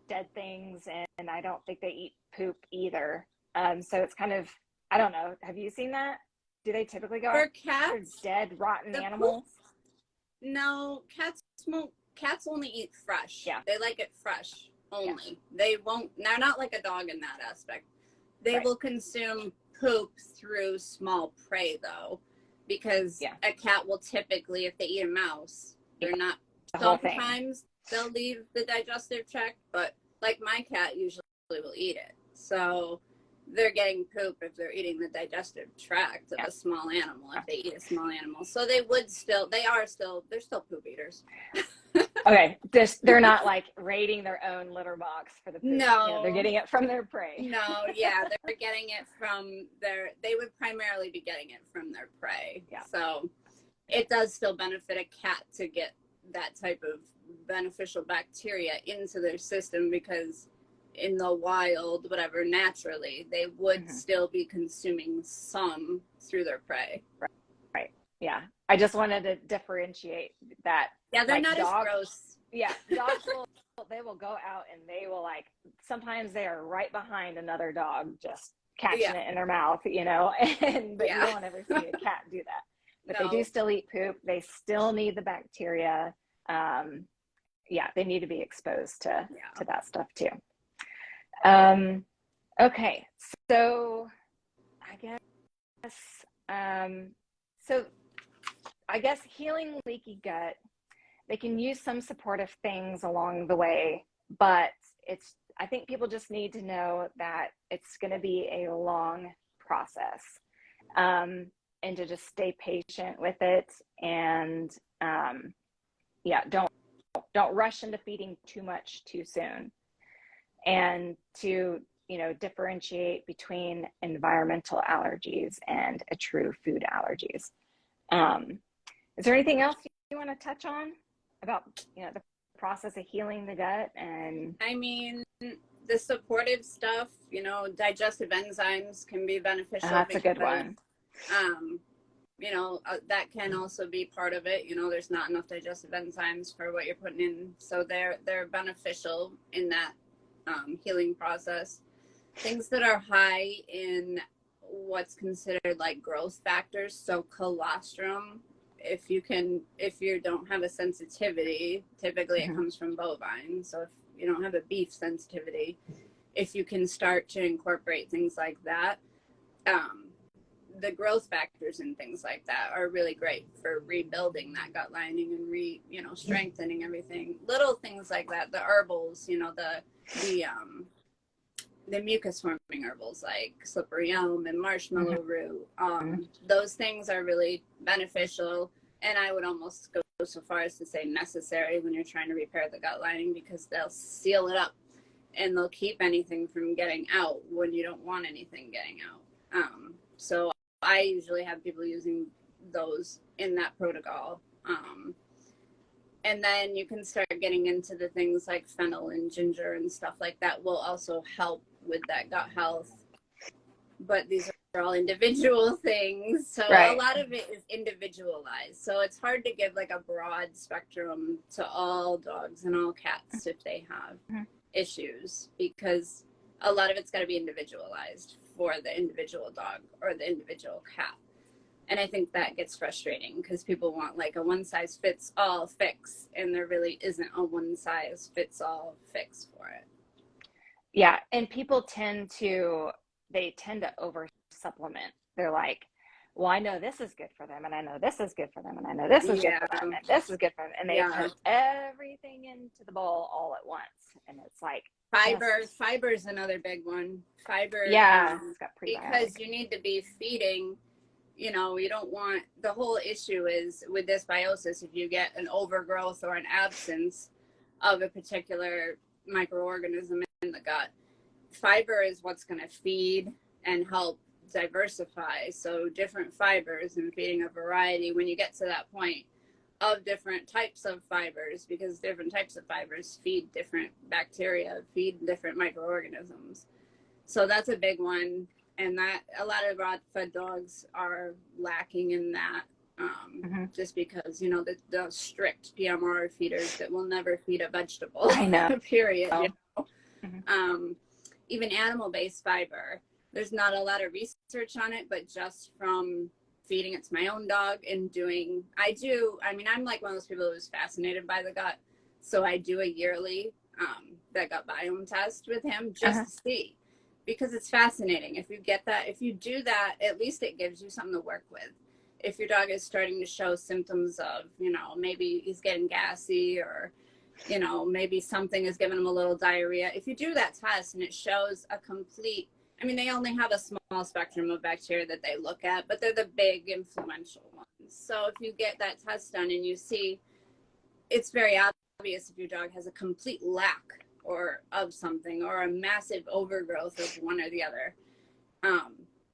dead things, and I don't think they eat poop either. So it's kind of, I don't know. Have you seen that? Do they typically go for after cats, dead, rotten animals? No, cats won't. Cats only eat fresh. Yeah. They like it fresh only. They won't. They're not like a dog in that aspect. They will consume poop through small prey, though, because a cat will typically, if they eat a mouse, they're not. Sometimes they'll leave the digestive tract, but like my cat usually will eat it. So they're getting poop if they're eating the digestive tract of a small animal, if they eat a small animal. So they're still poop eaters. Okay, they're not like raiding their own litter box for the poop. No, you know, they're getting it from their prey. No, they're getting it from they would primarily be getting it from their prey. Yeah. So it does still benefit a cat to get that type of beneficial bacteria into their system, because in the wild, whatever, naturally, they would still be consuming some through their prey. Right. Yeah. I just wanted to differentiate that. Yeah, they're not as gross. Yeah. Dogs they will go out and they will, like, sometimes they are right behind another dog, just catching it in their mouth, you know, but you don't ever see a cat do that. But they do still eat poop. They still need the bacteria. They need to be exposed to that stuff too. Okay, so I guess healing leaky gut, they can use some supportive things along the way, but I think people just need to know that it's going to be a long process, and to just stay patient with it, and don't rush into feeding too much too soon, and to, you know, differentiate between environmental allergies and a true food allergies. Is there anything else you want to touch on about, you know, the process of healing the gut? And I mean, the supportive stuff, you know, digestive enzymes can be beneficial. That's a good one. You know, that can also be part of it. You know, there's not enough digestive enzymes for what you're putting in, so they're beneficial in that healing process. Things that are high in what's considered like growth factors, so colostrum, if you don't have a sensitivity, typically it comes from bovine. So if you don't have a beef sensitivity, if you can start to incorporate things like that, the growth factors and things like that are really great for rebuilding that gut lining and strengthening everything. Little things like that, the herbals, the mucus forming herbals like slippery elm and marshmallow root. Those things are really beneficial, and I would almost go so far as to say necessary when you're trying to repair the gut lining, because they'll seal it up and they'll keep anything from getting out when you don't want anything getting out. So I usually have people using those in that protocol. And then you can start getting into the things like fennel and ginger and stuff like that will also help with that gut health. But these are all individual things. So a lot of it is individualized. So it's hard to give like a broad spectrum to all dogs and all cats if they have issues, because a lot of it's got to be individualized for the individual dog or the individual cat. And I think that gets frustrating because people want like a one size fits all fix, and there really isn't a one size fits all fix for it. Yeah. And people tend to over supplement. They're like, well, I know this is good for them, and I know this is good for them, and I know this is good for them, and this is good for them. And they put everything into the bowl all at once. And it's like fiber is another big one. Fiber. It's got prebiotics. Because you need to be feeding. You don't want, the whole issue is with dysbiosis, if you get an overgrowth or an absence of a particular microorganism in the gut, fiber is what's going to feed and help diversify. So different fibers and feeding a variety when you get to that point of different types of fibers, because different types of fibers feed different bacteria, feed different microorganisms. So that's a big one. And that a lot of rod-fed dogs are lacking in that, just because, the strict PMR feeders that will never feed a vegetable, I know. period. Even animal-based fiber, there's not a lot of research on it, but just from feeding it to my own dog and I'm like one of those people who's fascinated by the gut. So I do a yearly that gut biome test with him just to see. Because it's fascinating. If you do that, at least it gives you something to work with. If your dog is starting to show symptoms of, maybe he's getting gassy, or, maybe something is giving him a little diarrhea. If you do that test and it shows they only have a small spectrum of bacteria that they look at, but they're the big influential ones. So if you get that test done and you see, it's very obvious if your dog has a complete lack or of something, or a massive overgrowth of one or the other,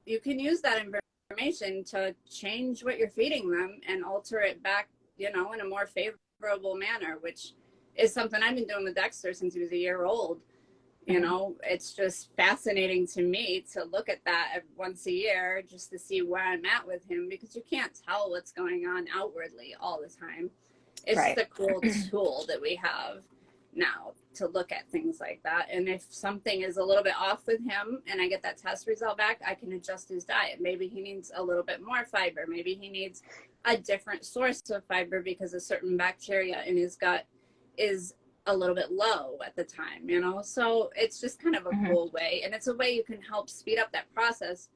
you can use that information to change what you're feeding them and alter it back, in a more favorable manner, which is something I've been doing with Dexter since he was a year old. It's just fascinating to me to look at that once a year just to see where I'm at with him, because you can't tell what's going on outwardly all the time. It's just a cool tool that we have now to look at things like that. And if something is a little bit off with him and I get that test result back, I can adjust his diet. Maybe he needs a little bit more fiber. Maybe he needs a different source of fiber because a certain bacteria in his gut is a little bit low at the time, So it's just kind of a cool way. And it's a way you can help speed up that process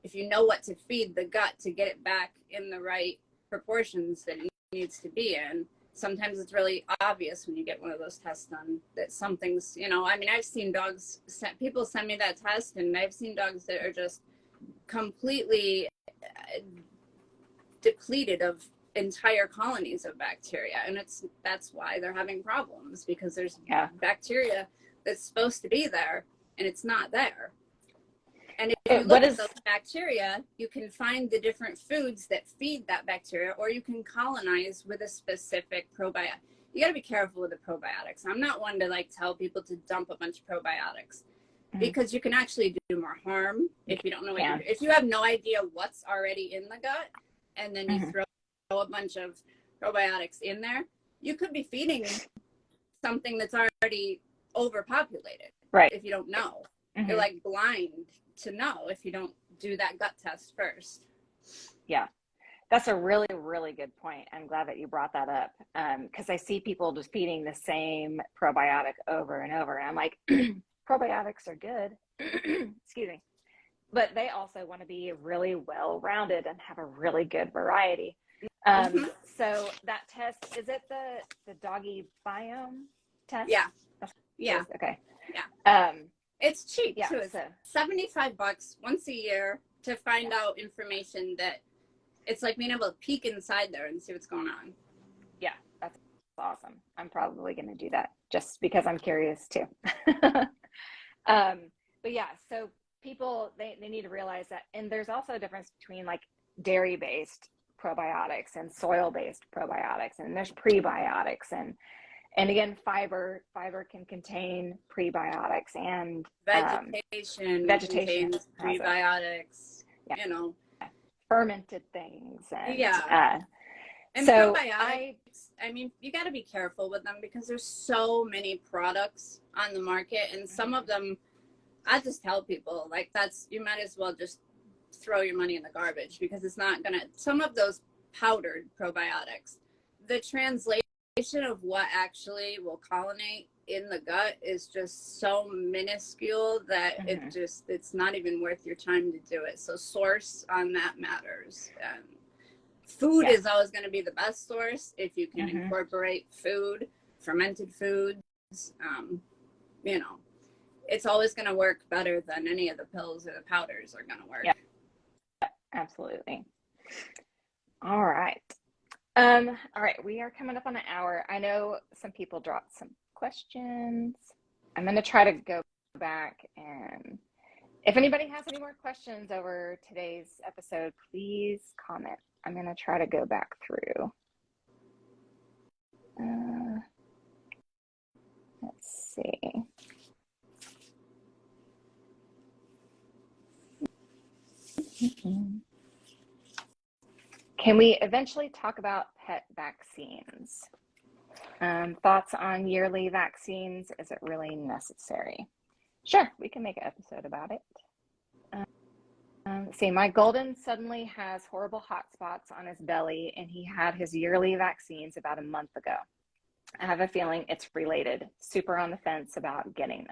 if you know what to feed the gut to get it back in the right proportions that it needs to be in. Sometimes it's really obvious when you get one of those tests done that something's, I've seen dogs, people send me that test, and I've seen dogs that are just completely depleted of entire colonies of bacteria. And that's why they're having problems, because there's bacteria that's supposed to be there and it's not there. And if you look at those bacteria, you can find the different foods that feed that bacteria, or you can colonize with a specific probiotic. You got to be careful with the probiotics. I'm not one to tell people to dump a bunch of probiotics, because you can actually do more harm if you don't know if you have no idea what's already in the gut, and then you throw a bunch of probiotics in there. You could be feeding something that's already overpopulated. If you don't know, you're blind to know if you don't do that gut test first. Yeah, that's a really, really good point. I'm glad that you brought that up, because I see people just feeding the same probiotic over and over. And I'm like, probiotics are good, excuse me, but they also want to be really well-rounded and have a really good variety. Mm-hmm. So that test, is it the doggy biome test? Yeah. Yeah. Okay. Yeah. It's cheap yeah, too. It's so $75 once a year to find out information that it's like being able to peek inside there and see what's going on. yeah, that's awesome. I'm probably going to do that just because I'm curious too. But yeah, so people, they need to realize that, and there's also a difference between like dairy-based probiotics and soil-based probiotics, and there's prebiotics, and again, fiber can contain prebiotics, and Vegetation contains prebiotics, yeah. you know. Fermented things, and yeah. And so probiotics, I mean, you got to be careful with them because there's so many products on the market, and some of them, I just tell people, like, you might as well just throw your money in the garbage because it's not gonna, some of those powdered probiotics, the translation of what actually will colonate in the gut is just so minuscule that it's not even worth your time to do it. So source on that matters. Food is always going to be the best source if you can incorporate food, fermented foods. You know, it's always going to work better than any of the pills or the powders are going to work. Yeah, absolutely. All right. All right, we are coming up on an hour. I know some people dropped some questions. I'm going to try to go back, and if anybody has any more questions over today's episode, please comment. I'm going to try to go back through. Let's see. Can we eventually talk about pet vaccines? Thoughts on yearly vaccines? Is it really necessary? Sure, we can make an episode about it. See, my golden suddenly has horrible hot spots on his belly, and he had his yearly vaccines about a month ago. I have a feeling it's related. Super on the fence about getting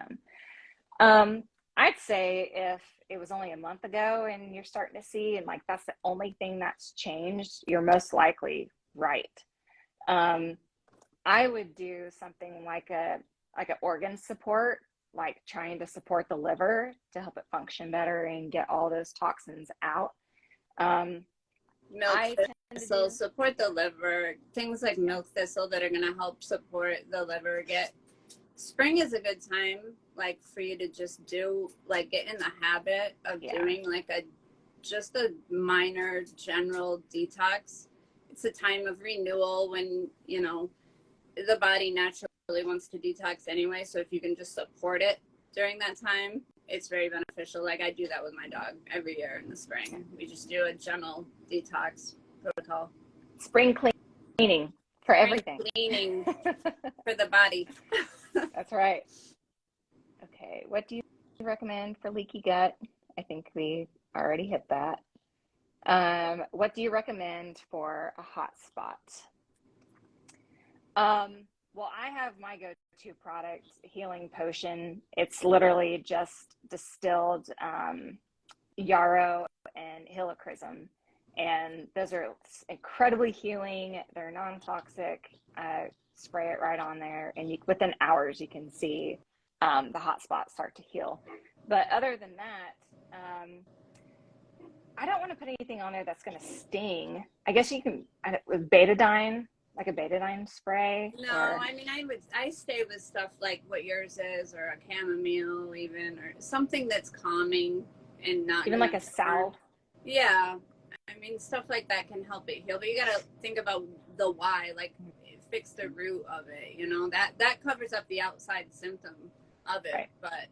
them. I'd say if it was only a month ago and you're starting to see, and like that's the only thing that's changed, you're most likely right. I would do something like an organ support, like trying to support the liver to help it function better and get all those toxins out. Milk thistle, support the liver, things like milk thistle that are going to help support the liver. Spring is a good time, like, for you to just do, like, get in the habit of doing like just a minor general detox. It's a time of renewal when, you know, the body naturally wants to detox anyway. So if you can just support it during that time, it's very beneficial. Like, I do that with my dog every year in the spring. We just do a gentle detox protocol. Spring cleaning for everything. Cleaning for the body. That's right. Okay, what do you recommend for leaky gut? I think we already hit that. What do you recommend for a hot spot? Well, I have my go-to product, Healing Potion. It's literally just distilled yarrow and helichrysum, and those are incredibly healing. They're non-toxic. Spray it right on there, and within hours you can see the hot spots start to heal. But other than that, I don't want to put anything on there that's going to sting. I guess you can with betadine, like a betadine spray. No, I mean, I stay with stuff like what yours is, or a chamomile even, or something that's calming and not even like a salve. Yeah, I mean, stuff like that can help it heal, but you got to think about the why, like fix the root of it, you know, that covers up the outside symptom of it, right. But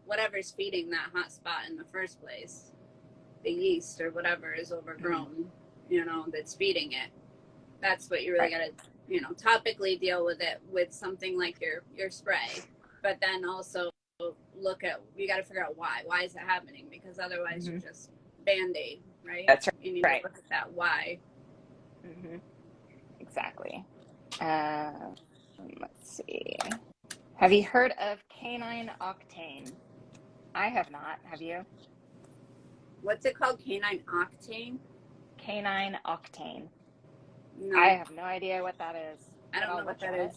whatever's feeding that hot spot in the first place, the yeast or whatever is overgrown, you know, that's feeding it. That's what you really got to, you know, topically deal with it with something like your spray, but then also look at, you got to figure out why is it happening, because otherwise you're just Band-Aid, right? That's right. You need to look at that why. Exactly. Let's see. Have you heard of canine octane? I have not. Have you? What's it called? Canine octane? Canine octane. No, I have no idea what that is, I but don't I'll know what look that at is.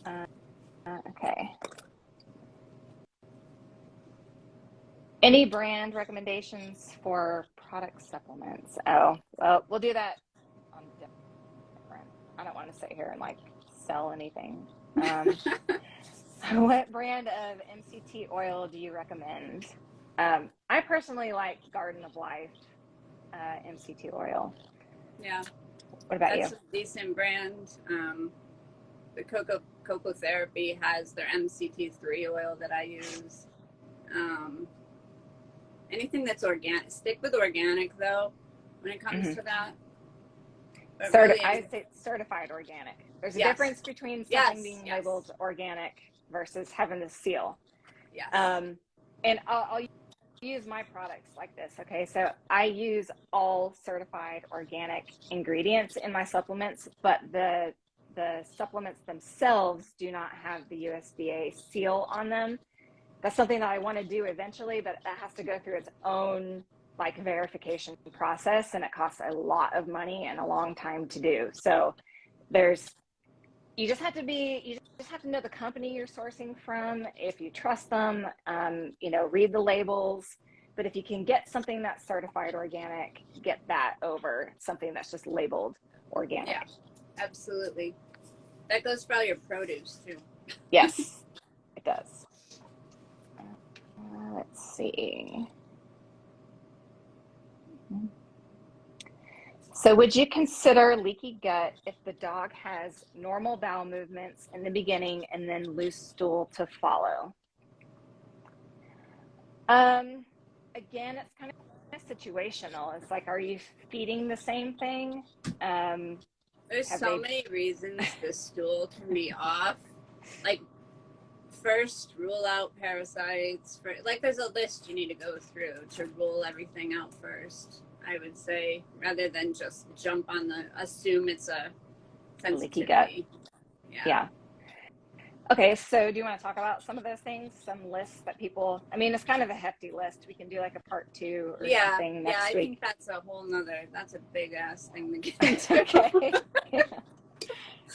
it. Okay. Any brand recommendations for product supplements? Oh, well, we'll do that on different. I don't want to sit here and like sell anything. What brand of MCT oil do you recommend? I personally like Garden of Life MCT oil. Yeah, What about you? that's a decent brand. The Cocoa Therapy has their MCT3 oil that I use. Um, anything that's organic. Stick with organic though when it comes Mm-hmm. to that. But really, I say certified organic. There's a yes, difference between something yes, being yes, labeled organic versus having the seal. yes. And I'll use my products like this. Okay, so I use all certified organic ingredients in my supplements, but the supplements themselves do not have the USDA seal on them. That's something that I want to do eventually, but that has to go through its own like verification process, and it costs a lot of money and a long time to do. So there's you just have to know the company you're sourcing from, if you trust them, read the labels. But if you can get something that's certified organic, get that over something that's just labeled organic. Yeah, absolutely. That goes for all your produce too. Yes, it does. Let's see. So would you consider leaky gut if the dog has normal bowel movements in the beginning and then loose stool to follow? Again, it's kind of situational. It's like, are you feeding the same thing? There's Have so they? many reasons the stool can be off. Like, first, rule out parasites. There's a list you need to go through to rule everything out first, I would say, rather than just jump on assume it's a Leaky gut. sensitivity. Yeah. Okay, so do you want to talk about some of those things? Some lists that people, I mean, it's kind of a hefty list. We can do like a part 2 or something Yeah, next I week. think that's a big ass thing to get into. Okay. Yeah.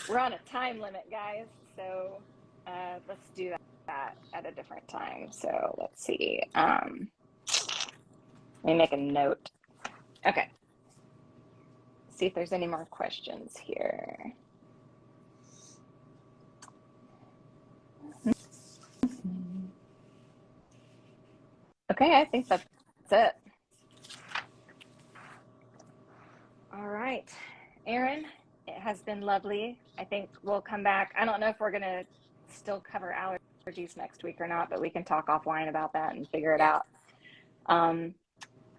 We're on a time limit, guys. So let's do that at a different time. So let's see. Let me make a note. Okay. See if there's any more questions here. Okay, I think that's it. All right, Erin, it has been lovely. I think we'll come back. I don't know if we're going to still cover allergies next week or not, but we can talk offline about that and figure it Yeah. out.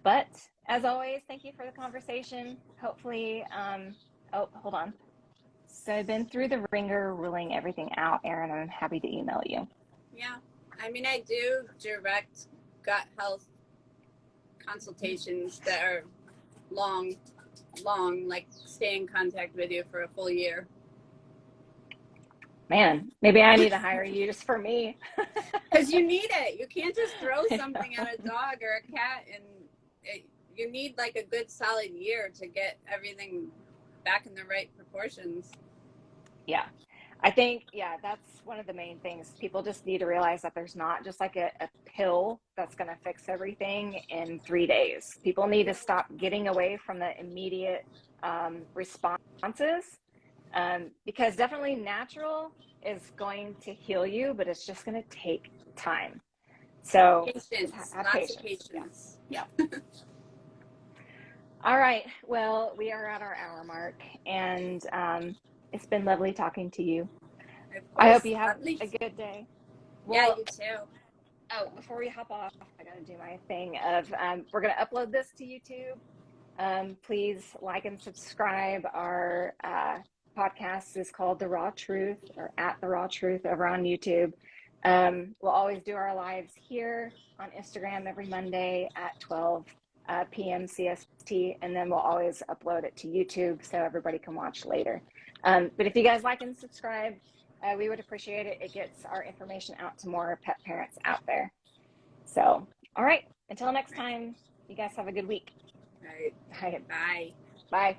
But as always, thank you for the conversation. Hopefully, oh, hold on. So I've been through the ringer ruling everything out, Erin. I'm happy to email you. Yeah. I mean, I do direct gut health consultations that are long, like stay in contact with you for a full year. Man, maybe I need to hire you just for me. Because you need it. You can't just throw I something know. at a dog or a cat, and you need like a good solid year to get everything back in the right proportions. Yeah. I think, yeah, that's one of the main things. People just need to realize that there's not just like a pill that's going to fix everything in 3 days. People need to stop getting away from the immediate responses, because definitely natural is going to heal you, but it's just going to take time. So just Patience, have lots of patience. patience. Yeah. Yeah. All right. Well, we are at our hour mark, and it's been lovely talking to you. I hope you have Lovely. a good day. Yeah, Well, you too. oh, before we hop off, I got to do my thing of we're going to upload this to YouTube. Please like and subscribe. Our podcast is called The Raw Truth, or at The Raw Truth over on YouTube. We'll always do our lives here on Instagram every Monday at 12 p.m. CST, and then we'll always upload it to YouTube so everybody can watch later. But if you guys like and subscribe, we would appreciate it. It gets our information out to more pet parents out there. So All right. Until next time, you guys have a good week. All right. All right. Bye. Bye.